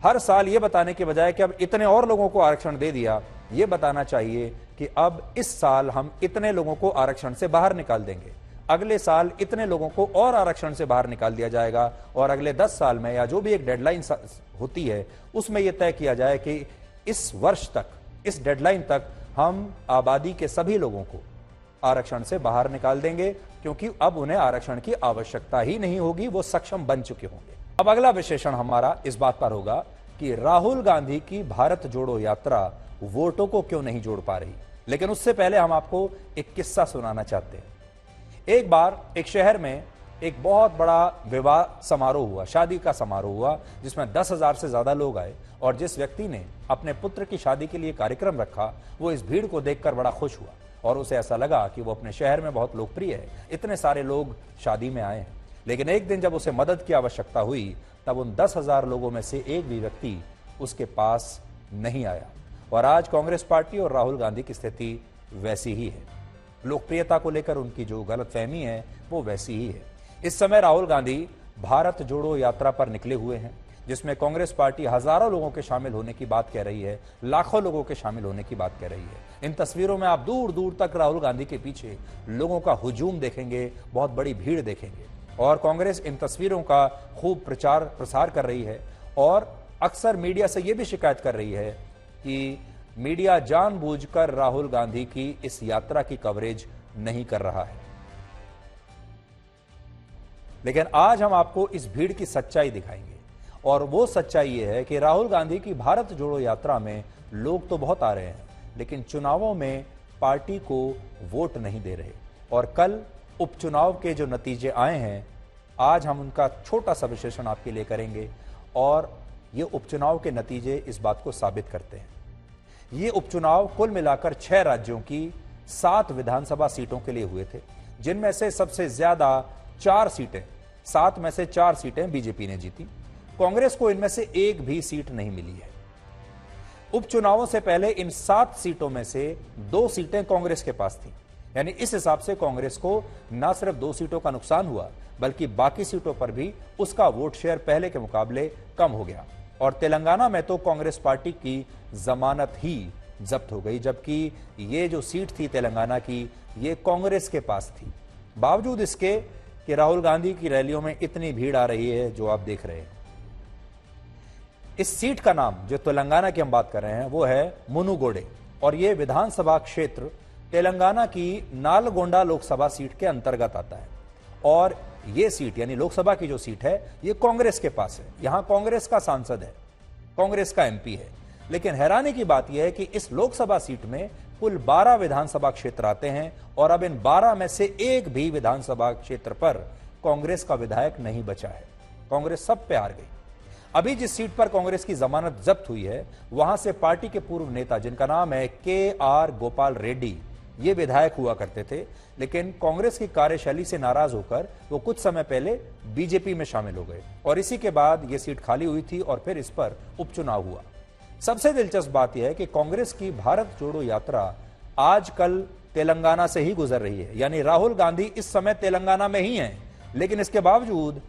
हर साल यह बताने के बजाय कि अब इतने और लोगों को आरक्षण दे दिया, यह बताना चाहिए कि अब इस साल हम इतने लोगों को आरक्षण से बाहर निकाल देंगे, अगले साल इतने लोगों को और आरक्षण से बाहर निकाल दिया जाएगा, और अगले 10 साल में या जो भी एक डेडलाइन होती है उसमें यह तय किया जाए कि इस वर्ष तक, इस डेडलाइन तक हम आबादी के सभी लोगों को आरक्षण से बाहर निकाल देंगे, क्योंकि अब उन्हें आरक्षण की आवश्यकता ही नहीं होगी, वो सक्षम बन चुके होंगे। अब अगला विश्लेषण हमारा इस बात पर होगा कि राहुल गांधी की भारत जोड़ो यात्रा वोटों को क्यों नहीं जोड़ पा रही। लेकिन उससे पहले हम आपको एक किस्सा सुनाना चाहते हैं। एक बार एक शहर में एक बहुत बड़ा विवाह समारोह हुआ, शादी का समारोह हुआ, जिसमें 10,000 से ज्यादा लोग आए और जिस व्यक्ति ने अपने पुत्र की शादी के लिए कार्यक्रम रखा वो इस भीड़ को देखकर बड़ा खुश हुआ और उसे ऐसा लगा कि वो अपने शहर में बहुत लोकप्रिय है, इतने सारे लोग शादी में आए हैं। लेकिन एक दिन जब उसे मदद की आवश्यकता हुई तब उन 10,000 लोगों में से एक भी व्यक्ति उसके पास नहीं आया। और आज कांग्रेस पार्टी और राहुल गांधी की स्थिति वैसी ही है। लोकप्रियता को लेकर उनकी जो गलतफहमी है वो वैसी ही है। इस समय राहुल गांधी भारत जोड़ो यात्रा पर निकले हुए हैं, जिसमें कांग्रेस पार्टी हजारों लोगों के शामिल होने की बात कह रही है, लाखों लोगों के शामिल होने की बात कह रही है। इन तस्वीरों में आप दूर दूर तक राहुल गांधी के पीछे लोगों का हुजूम देखेंगे, बहुत बड़ी भीड़ देखेंगे। और कांग्रेस इन तस्वीरों का खूब प्रचार प्रसार कर रही है और अक्सर मीडिया से यह भी शिकायत कर रही है कि मीडिया जानबूझकर राहुल गांधी की इस यात्रा की कवरेज नहीं कर रहा है। लेकिन आज हम आपको इस भीड़ की सच्चाई दिखाएंगे और वो सच्चाई ये है कि राहुल गांधी की भारत जोड़ो यात्रा में लोग तो बहुत आ रहे हैं, लेकिन चुनावों में पार्टी को वोट नहीं दे रहे। और कल उपचुनाव के जो नतीजे आए हैं, आज हम उनका छोटा सा विश्लेषण आपके लिए करेंगे और ये उपचुनाव के नतीजे इस बात को साबित करते हैं। ये उपचुनाव कुल मिलाकर 6 राज्यों की 7 विधानसभा सीटों के लिए हुए थे, जिनमें से सबसे ज्यादा 4 सीटें, 7 में से 4 सीटें बीजेपी ने जीती। कांग्रेस को इनमें से एक भी सीट नहीं मिली है। उपचुनावों से पहले इन 7 सीटों में से 2 सीटें कांग्रेस के पास थी, यानी इस हिसाब से कांग्रेस को न सिर्फ 2 सीटों का नुकसान हुआ बल्कि बाकी सीटों पर भी उसका वोट शेयर पहले के मुकाबले कम हो गया। और तेलंगाना में तो कांग्रेस पार्टी की जमानत ही जब्त हो गई, जबकि ये जो सीट थी तेलंगाना की ये कांग्रेस के पास थी। बावजूद इसके कि राहुल गांधी की रैलियों में इतनी भीड़ आ रही है जो आप देख रहे हैं। इस सीट का नाम, जो तेलंगाना की हम बात कर रहे हैं, वो है मुनुगोडे और ये विधानसभा क्षेत्र तेलंगाना की नालगोंडा लोकसभा सीट के अंतर्गत आता है। और ये सीट यानी लोकसभा की जो सीट है ये कांग्रेस के पास है। यहां कांग्रेस का सांसद है, कांग्रेस का एमपी है। लेकिन हैरानी की बात यह है कि इस लोकसभा सीट में कुल 12 विधानसभा क्षेत्र आते हैं और अब इन 12 में से एक भी विधानसभा क्षेत्र पर कांग्रेस का विधायक नहीं बचा है। कांग्रेस सब पे हार गई। अभी जिस सीट पर कांग्रेस की जमानत जब्त हुई है वहां से पार्टी के पूर्व नेता, जिनका नाम है के.आर. गोपाल रेड्डी, ये विधायक हुआ करते थे, लेकिन कांग्रेस की कार्यशैली से नाराज होकर वो कुछ समय पहले बीजेपी में शामिल हो गए और इसी के बाद ये सीट खाली हुई थी और फिर इस पर उपचुनाव हुआ। सबसे दिलचस्प बात यह है कि कांग्रेस की भारत जोड़ो यात्रा आजकल तेलंगाना से ही गुजर रही है, यानी राहुल गांधी इस समय तेलंगाना में ही हैं, लेकिन इसके बावजूद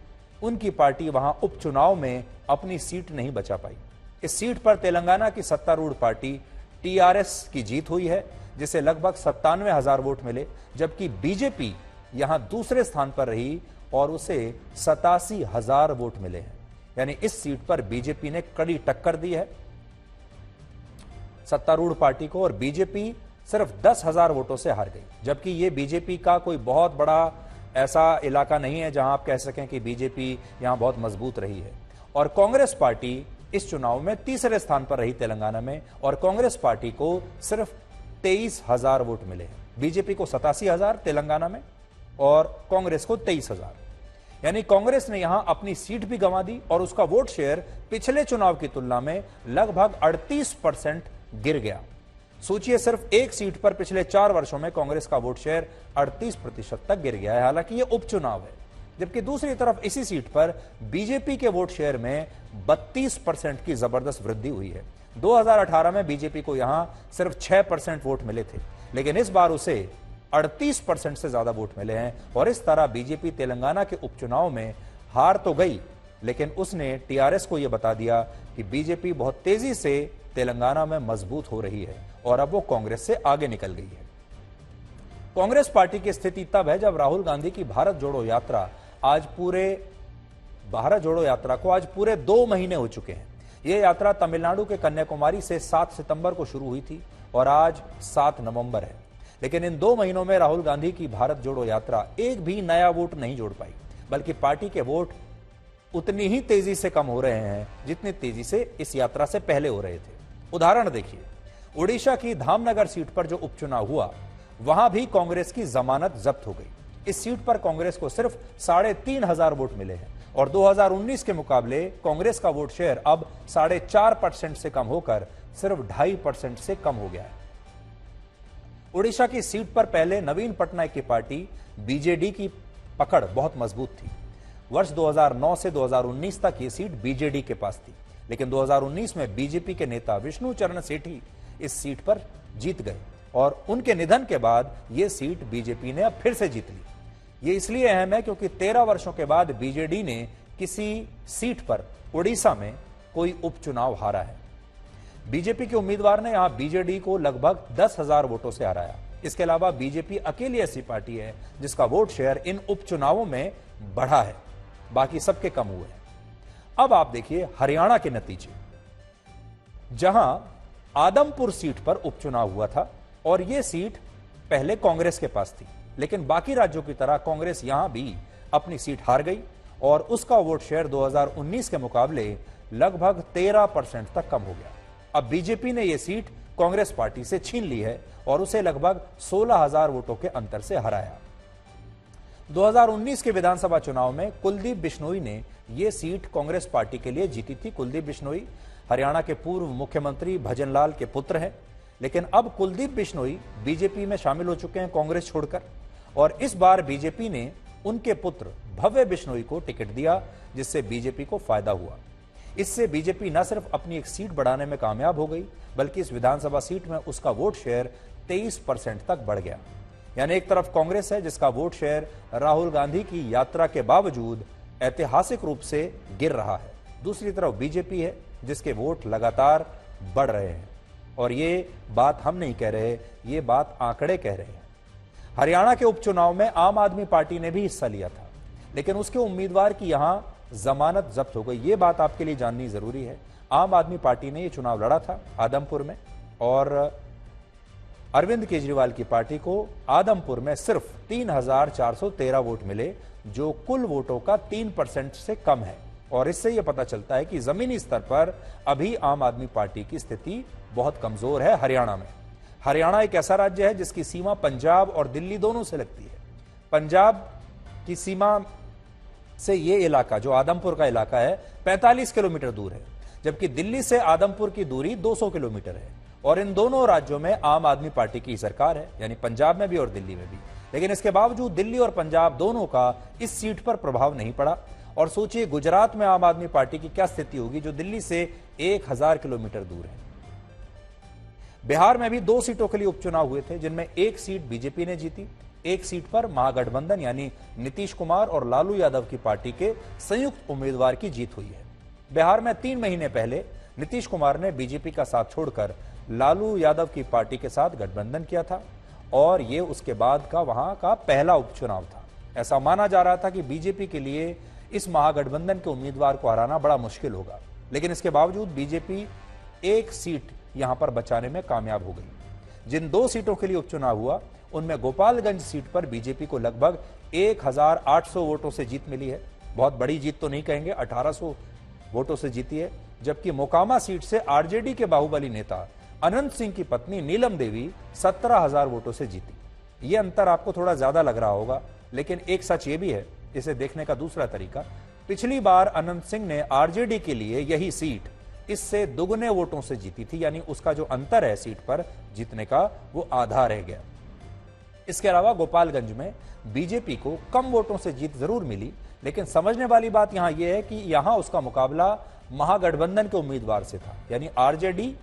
उनकी पार्टी वहां उपचुनाव में अपनी सीट नहीं बचा पाई। इस सीट पर तेलंगाना की सत्तारूढ़ पार्टी टीआरएस की जीत हुई है, जिसे लगभग 97,000 वोट मिले, जबकि बीजेपी यहां दूसरे स्थान पर रही और उसे 87,000 वोट मिले हैं। यानी इस सीट पर बीजेपी ने कड़ी टक्कर दी है सत्तारूढ़ पार्टी को और बीजेपी सिर्फ 10,000 वोटों से हार गई, जबकि यह बीजेपी का कोई बहुत बड़ा ऐसा इलाका नहीं है जहां आप कह सकें कि बीजेपी यहां बहुत मजबूत रही है। और कांग्रेस पार्टी इस चुनाव में तीसरे स्थान पर रही तेलंगाना में और कांग्रेस पार्टी को सिर्फ 23,000 वोट मिले हैं। बीजेपी को 87,000 तेलंगाना में और कांग्रेस को 23,000। यानी कांग्रेस ने यहां अपनी सीट भी गंवा दी और उसका वोट शेयर पिछले चुनाव की तुलना में लगभग 38% गिर गया। सोचिए, सिर्फ एक सीट पर पिछले 4 वर्षों में कांग्रेस का वोट शेयर 38% तक गिर गया है। हालांकि यह उपचुनाव है, जबकि दूसरी तरफ इसी सीट पर बीजेपी के वोट शेयर में 32% की जबरदस्त वृद्धि हुई है। 2018 में बीजेपी को यहां सिर्फ 6% वोट मिले थे, लेकिन इस बार उसे 38% से ज्यादा वोट मिले हैं और इस तरह बीजेपी तेलंगाना के उपचुनाव में हार तो गई, लेकिन उसने टीआरएस को यह बता दिया कि बीजेपी बहुत तेजी से तेलंगाना में मजबूत हो रही है और अब वो कांग्रेस से आगे निकल गई है। कांग्रेस पार्टी की स्थिति तब है जब राहुल गांधी की भारत जोड़ो यात्रा को आज पूरे 2 महीने हो चुके हैं। यह यात्रा तमिलनाडु के कन्याकुमारी से 7 सितंबर को शुरू हुई थी और आज 7 नवंबर है। लेकिन इन 2 महीनों में राहुल गांधी की भारत जोड़ो यात्रा एक भी नया वोट नहीं जोड़ पाई, बल्कि पार्टी के वोट उतनी ही तेजी से कम हो रहे हैं जितनी तेजी से इस यात्रा से पहले हो रहे थे। उदाहरण देखिए, उड़ीसा की धामनगर सीट पर जो उपचुनाव हुआ वहां भी कांग्रेस की जमानत जब्त हो गई। इस सीट पर कांग्रेस को सिर्फ 3,500 वोट मिले हैं और 2019 के मुकाबले कांग्रेस का वोट शेयर अब 4.5% से कम होकर सिर्फ 2.5% से कम हो गया है। ओडिशा की सीट पर पहले नवीन पटनायक की पार्टी बीजेडी की पकड़ बहुत मजबूत थी। वर्ष 2009 से 2019 तक ये सीट बीजेडी के पास थी, लेकिन 2019 में बीजेपी के नेता विष्णु चरण सेठी इस सीट पर जीत गए और उनके निधन के बाद यह सीट बीजेपी ने अब फिर से जीत ली। ये इसलिए अहम है क्योंकि 13 वर्षों के बाद बीजेडी ने किसी सीट पर ओडिशा में कोई उपचुनाव हारा है। बीजेपी के उम्मीदवार ने यहां बीजेडी को लगभग 10,000 वोटों से हराया। इसके अलावा बीजेपी अकेली ऐसी पार्टी है जिसका वोट शेयर इन उपचुनावों में बढ़ा है, बाकी सबके कम हुए हैं। अब आप देखिए हरियाणा के नतीजे, जहां आदमपुर सीट पर उपचुनाव हुआ था और यह सीट पहले कांग्रेस के पास थी, लेकिन बाकी राज्यों की तरह कांग्रेस यहां भी अपनी सीट हार गई और उसका वोट शेयर 2019 के मुकाबले लगभग 13% तक कम हो गया। अब बीजेपी ने यह सीट कांग्रेस पार्टी से छीन ली है और उसे लगभग 16,000 वोटों के अंतर से हराया। 2019 के विधानसभा चुनाव में कुलदीप बिश्नोई ने यह सीट कांग्रेस पार्टी के लिए जीती थी। कुलदीप बिश्नोई हरियाणा के पूर्व मुख्यमंत्री भजन लाल के पुत्र हैं, लेकिन अब कुलदीप बिश्नोई बीजेपी में शामिल हो चुके हैं कांग्रेस छोड़कर, और इस बार बीजेपी ने उनके पुत्र भव्य बिश्नोई को टिकट दिया, जिससे बीजेपी को फायदा हुआ। इससे बीजेपी न सिर्फ अपनी एक सीट बढ़ाने में कामयाब हो गई, बल्कि इस विधानसभा सीट में उसका वोट शेयर 23% तक बढ़ गया। यानी एक तरफ कांग्रेस है जिसका वोट शेयर राहुल गांधी की यात्रा के बावजूद ऐतिहासिक रूप से गिर रहा है, दूसरी तरफ बीजेपी है जिसके वोट लगातार बढ़ रहे हैं। और ये बात हम नहीं कह रहे, ये बात आंकड़े कह रहे हैं। हरियाणा के उपचुनाव में आम आदमी पार्टी ने भी हिस्सा लिया था, लेकिन उसके उम्मीदवार की यहां जमानत जब्त हो गई। ये बात आपके लिए जाननी जरूरी है। आम आदमी पार्टी ने यह चुनाव लड़ा था आदमपुर में और अरविंद केजरीवाल की पार्टी को आदमपुर में सिर्फ 3,413 वोट मिले, जो कुल वोटों का 3% से कम है। और इससे यह पता चलता है कि जमीनी स्तर पर अभी आम आदमी पार्टी की स्थिति बहुत कमजोर है हरियाणा में। हरियाणा एक ऐसा राज्य है जिसकी सीमा पंजाब और दिल्ली दोनों से लगती है। पंजाब की सीमा से ये इलाका, जो आदमपुर का इलाका है, 45 किलोमीटर दूर है, जबकि दिल्ली से आदमपुर की दूरी 200 किलोमीटर है। और इन दोनों राज्यों में आम आदमी पार्टी की सरकार है, यानी पंजाब में भी और दिल्ली में भी। लेकिन इसके बावजूद दिल्ली और पंजाब दोनों का इस सीट पर प्रभाव नहीं पड़ा। और सोचिए गुजरात में आम आदमी पार्टी की क्या स्थिति होगी, जो दिल्ली से 1000 किलोमीटर दूर है। बिहार में भी 2 सीटों के लिए उपचुनाव हुए थे, जिनमें एक सीट बीजेपी ने जीती, एक सीट पर महागठबंधन यानी नीतीश कुमार और लालू यादव की पार्टी के संयुक्त उम्मीदवार की जीत हुई है। बिहार में 3 महीने पहले नीतीश कुमार ने बीजेपी का साथ छोड़कर लालू यादव की पार्टी के साथ गठबंधन किया था और यह उसके बाद का वहां का पहला उपचुनाव था। ऐसा माना जा रहा था कि बीजेपी के लिए इस महागठबंधन के उम्मीदवार को हराना बड़ा मुश्किल होगा, लेकिन इसके बावजूद बीजेपी एक सीट यहां पर बचाने में कामयाब हो गई। जिन 2 सीटों के लिए उपचुनाव हुआ उनमें गोपालगंज सीट पर बीजेपी को लगभग 1,800 वोटों से जीत मिली है। बहुत बड़ी जीत तो नहीं कहेंगे, 1,800 वोटों से जीती है। जबकि मोकामा सीट से आरजेडी के बाहुबली नेता अनंत सिंह की पत्नी नीलम देवी 17,000 वोटों से जीती। यह अंतर आपको थोड़ा ज्यादा लग रहा होगा, लेकिन एक सच ये भी है, इसे देखने का दूसरा तरीका, पिछली बार अनंत सिंह ने आरजेडी के लिए यही सीट इससे दुगने वोटों से जीती थी, यानी उसका जो अंतर है सीट पर जीतने का वो आधा रह गया। इसके अलावा गोपालगंज में बीजेपी को कम वोटों से जीत जरूर मिली, लेकिन समझने वाली बात यहां यह है कि यहां उसका मुकाबला महागठबंधन के उम्मीदवार से था, यानी आरजेडी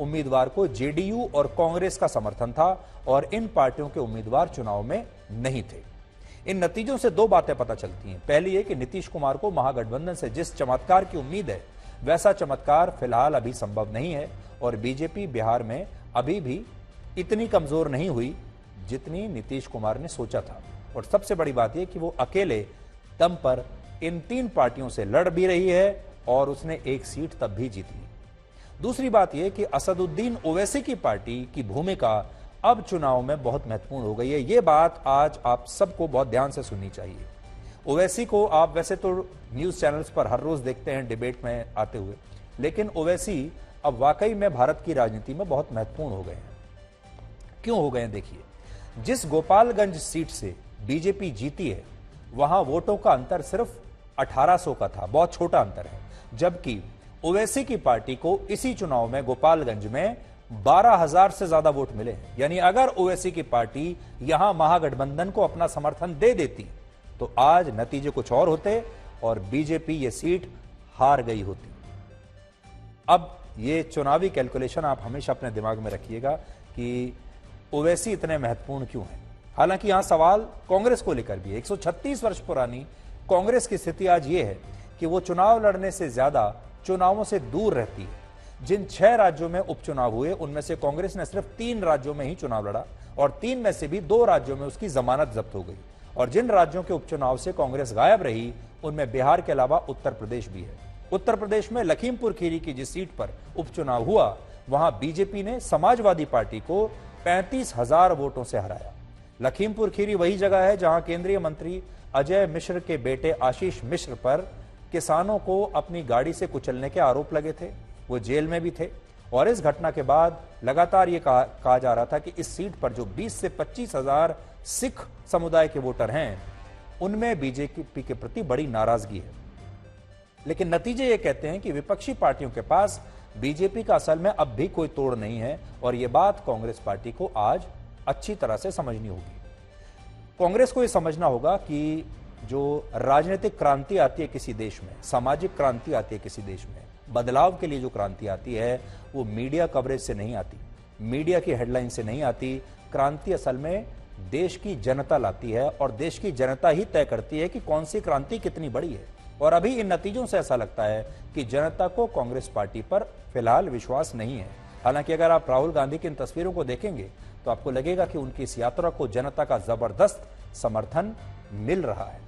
उम्मीदवार को जेडीयू और कांग्रेस का समर्थन था और इन पार्टियों के उम्मीदवार चुनाव में नहीं थे। इन नतीजों से 2 बातें पता चलती हैं। पहली है कि नीतीश कुमार को महागठबंधन से जिस चमत्कार की उम्मीद है, वैसा चमत्कार फिलहाल अभी संभव नहीं है और बीजेपी बिहार में अभी भी इतनी कमजोर नहीं हुई जितनी नीतीश कुमार ने सोचा था। और सबसे बड़ी बात यह कि वो अकेले दम पर इन 3 पार्टियों से लड़ भी रही है और उसने एक सीट तब भी जीत ली। दूसरी बात यह कि असदुद्दीन ओवैसी की पार्टी की भूमिका अब चुनाव में बहुत महत्वपूर्ण हो गई है। यह बात आज आप सबको बहुत ध्यान से सुननी चाहिए। ओवैसी को आप वैसे तो न्यूज चैनल्स पर हर रोज देखते हैं डिबेट में आते हुए, लेकिन ओवैसी अब वाकई में भारत की राजनीति में बहुत महत्वपूर्ण हो गए हैं। क्यों हो गए हैं देखिए, जिस गोपालगंज सीट से बीजेपी जीती है वहां वोटों का अंतर सिर्फ 1800 का था, बहुत छोटा अंतर है। जबकि ओवैसी की पार्टी को इसी चुनाव में गोपालगंज में 12,000 से ज्यादा वोट मिले हैं। यानी अगर ओवैसी की पार्टी यहां महागठबंधन को अपना समर्थन दे देती तो आज नतीजे कुछ और होते और बीजेपी ये सीट हार गई होती। अब ये चुनावी कैलकुलेशन आप हमेशा अपने दिमाग में रखिएगा कि ओवैसी इतने महत्वपूर्ण क्यों है। हालांकि यहां सवाल कांग्रेस को लेकर भी है। 136 वर्ष पुरानी कांग्रेस की स्थिति आज ये है कि वो चुनाव लड़ने से ज्यादा चुनावों से दूर रहती है। जिन 6 राज्यों में उपचुनाव हुए उनमें से कांग्रेस ने सिर्फ 3 राज्यों में ही चुनाव लड़ा और 3 में से भी 2 राज्यों में उसकी जमानत जब्त हो गई। और जिन राज्यों के उपचुनाव से कांग्रेस गायब रही उनमें बिहार के अलावा उत्तर प्रदेश भी है। उत्तर प्रदेश में लखीमपुर खीरी की जिस सीट पर उपचुनाव हुआ वहां बीजेपी ने समाजवादी पार्टी को 35,000 वोटों से हराया। लखीमपुर खीरी वही जगह है जहां केंद्रीय मंत्री अजय मिश्र के बेटे आशीष मिश्र पर किसानों को अपनी गाड़ी से कुचलने के आरोप लगे थे। वो जेल में भी थे और इस घटना के बाद लगातार ये कहा जा रहा था कि इस सीट पर जो 20 से 25,000 सिख समुदाय के वोटर हैं उनमें बीजेपी के प्रति बड़ी नाराजगी है। लेकिन नतीजे ये कहते हैं कि विपक्षी पार्टियों के पास बीजेपी का असल में अब भी कोई तोड़ नहीं है और यह बात कांग्रेस पार्टी को आज अच्छी तरह से समझनी होगी। कांग्रेस को यह समझना होगा कि जो राजनीतिक क्रांति आती है किसी देश में, सामाजिक क्रांति आती है किसी देश में, बदलाव के लिए जो क्रांति आती है वो मीडिया कवरेज से नहीं आती, मीडिया की हेडलाइन से नहीं आती। क्रांति असल में देश की जनता लाती है और देश की जनता ही तय करती है कि कौन सी क्रांति कितनी बड़ी है। और अभी इन नतीजों से ऐसा लगता है कि जनता को कांग्रेस पार्टी पर फिलहाल विश्वास नहीं है। हालांकि अगर आप राहुल गांधी की इन तस्वीरों को देखेंगे तो आपको लगेगा कि उनकी इस यात्रा को जनता का जबरदस्त समर्थन मिल रहा है।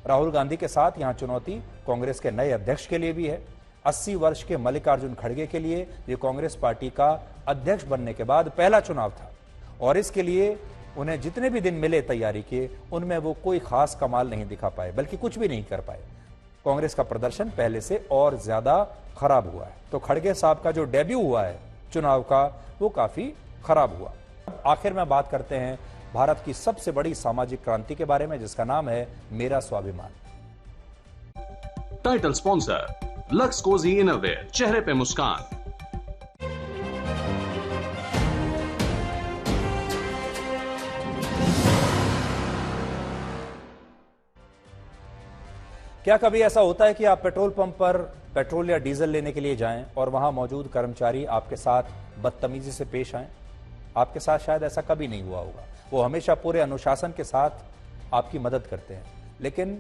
राहुल गांधी के साथ यहां चुनौती कांग्रेस के नए अध्यक्ष के लिए भी है। 80 वर्ष के मल्लिकार्जुन खड़गे के लिए यह कांग्रेस पार्टी का अध्यक्ष बनने के बाद पहला चुनाव था और इसके लिए उन्हें जितने भी दिन मिले तैयारी के उनमें वो कोई खास कमाल नहीं दिखा पाए, बल्कि कुछ भी नहीं कर पाए। कांग्रेस का प्रदर्शन पहले से और ज्यादा खराब हुआ है। तो खड़गे साहब का जो डेब्यू हुआ है चुनाव का वो काफी खराब हुआ। आखिर में बात करते हैं भारत की सबसे बड़ी सामाजिक क्रांति के बारे में जिसका नाम है मेरा स्वाभिमान। Title sponsor Lux Cozi innerwear, चेहरे पे मुस्कान। क्या कभी ऐसा होता है कि आप पेट्रोल पंप पर पेट्रोल या डीजल लेने के लिए जाएं और वहां मौजूद कर्मचारी आपके साथ बदतमीजी से पेश आएं? आपके साथ शायद ऐसा कभी नहीं हुआ होगा। वो हमेशा पूरे अनुशासन के साथ आपकी मदद करते हैं। लेकिन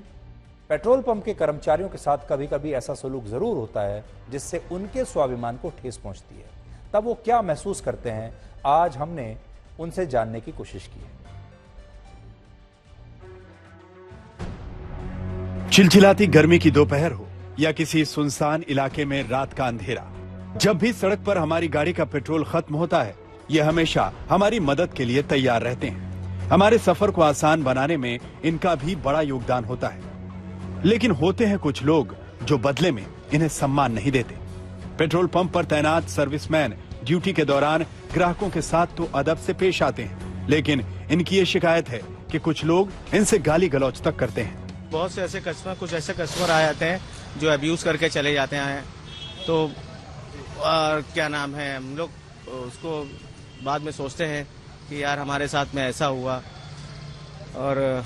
पेट्रोल पंप के कर्मचारियों के साथ कभी कभी ऐसा सलूक जरूर होता है जिससे उनके स्वाभिमान को ठेस पहुंचती है। तब वो क्या महसूस करते हैं, आज हमने उनसे जानने की कोशिश की है। चिलचिलाती गर्मी की दोपहर हो या किसी सुनसान इलाके में रात का अंधेरा, जब भी सड़क पर हमारी गाड़ी का पेट्रोल खत्म होता है ये हमेशा हमारी मदद के लिए तैयार रहते हैं। हमारे सफर को आसान बनाने में इनका भी बड़ा योगदान होता है। लेकिन होते हैं कुछ लोग जो बदले में इन्हें सम्मान नहीं देते। पेट्रोल पंप पर तैनात सर्विसमैन ड्यूटी के दौरान ग्राहकों के साथ तो अदब से पेश आते हैं, लेकिन इनकी ये शिकायत है कि कुछ लोग इनसे गाली गलौज तक करते हैं। बहुत से ऐसे कस्टमर, कुछ ऐसे कस्टमर आ जाते हैं जो अब्यूज करके चले जाते हैं। तो क्या नाम है, हम लोग उसको बाद में सोचते हैं कि यार हमारे साथ में ऐसा हुआ, और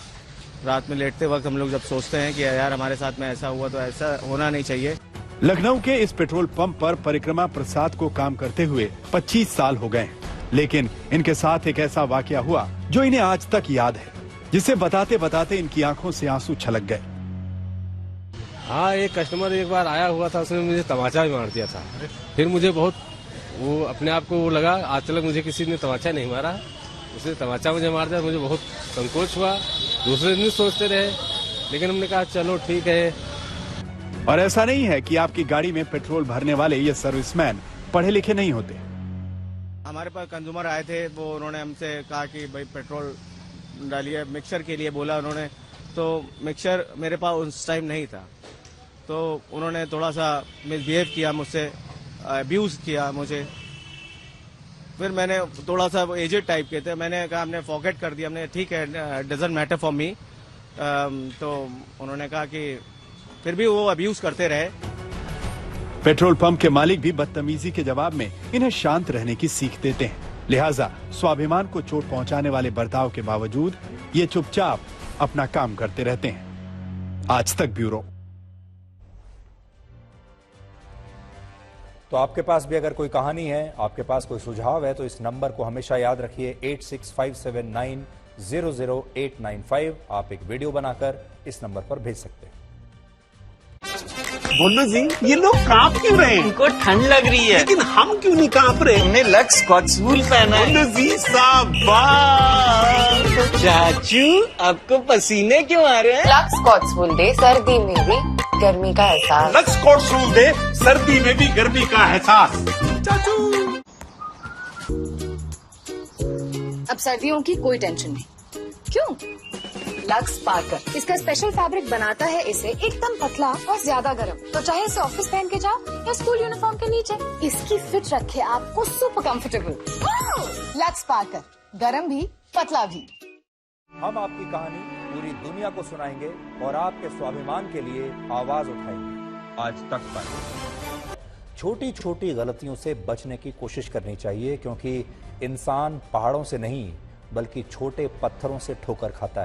रात में लेटते वक्त हम लोग जब सोचते हैं कि यार हमारे साथ में ऐसा हुआ, तो ऐसा होना नहीं चाहिए। लखनऊ के इस पेट्रोल पंप पर परिक्रमा प्रसाद को काम करते हुए 25 साल हो गए, लेकिन इनके साथ एक ऐसा वाकया हुआ जो इन्हें आज तक याद है, जिसे बताते बताते इनकी आंखों से आंसू छलक गए। हाँ, एक कस्टमर एक बार आया हुआ था, उसने मुझे तमाचा भी मार दिया था। फिर मुझे बहुत वो अपने आप को वो लगा, आज तक मुझे किसी ने तमाचा नहीं मारा, उसने तमाचा मुझे मार दिया। मुझे बहुत संकोच हुआ, दूसरे दिन सोचते रहे, लेकिन हमने कहा चलो ठीक है। और ऐसा नहीं है कि आपकी गाड़ी में पेट्रोल भरने वाले ये सर्विसमैन पढ़े लिखे नहीं होते। हमारे पास कंज्यूमर आए थे, वो उन्होंने हमसे कहा कि भाई पेट्रोल डालिए, मिक्सर के लिए बोला उन्होंने। तो मिक्सर मेरे पास उस टाइम नहीं था, तो उन्होंने थोड़ा सा मिसबिहेव किया मुझसे, अब्यूज किया मुझे। फिर मैंने थोड़ा सा एजेड टाइप के थे, मैंने कहा हमने फॉरगेट कर दिया, हमने ठीक है डजंट मैटर फॉर मी। तो उन्होंने कहा कि फिर भी वो अब्यूज करते रहे। पेट्रोल पंप के मालिक भी बदतमीजी के जवाब में इन्हें शांत रहने की सीख देते हैं। लिहाजा स्वाभिमान को चोट पहुंचाने वाले बर्ताव के बावजूद ये चुपचाप अपना काम करते रहते हैं। आज तक ब्यूरो। तो आपके पास भी अगर कोई कहानी है, आपके पास कोई सुझाव है, तो इस नंबर को हमेशा याद रखिए 8657900895। आप एक वीडियो बनाकर इस नंबर पर भेज सकते हैं। बोलो जी, ये लोग कांप क्यों रहे हैं? इनको ठंड लग रही है, लेकिन हम क्यों नहीं कांप रहे? हमने लक्स स्कॉच वूल पहना है। बोलो जी, शाबाश। चाचू आपको पसीने क्यों आ रहे हैं? लक्स स्कॉच वूल दे, सर्दी में भी गर्मी का एहसास। लक्स स्कॉच वूल दे, सर्दी में भी गर्मी का एहसास। चाचू। अब सर्दियों की कोई टेंशन नहीं। क्यों? लक्स पार्कर, इसका स्पेशल फैब्रिक बनाता है इसे एकदम पतला और ज्यादा गर्म, तो चाहे इसे ऑफिस पहन के जाओ या स्कूल यूनिफॉर्म के नीचे, इसकी फिट रखे आपको सुपर कंफर्टेबल। लक्स पार्कर, गर्म भी पतला भी। हम आपकी कहानी पूरी दुनिया को सुनाएंगे और आपके स्वाभिमान के लिए आवाज उठाएंगे। आज तक पर छोटी छोटी गलतियों से बचने की कोशिश करनी चाहिए, क्योंकि इंसान पहाड़ों से नहीं बल्कि छोटे पत्थरों से ठोकर खाता है।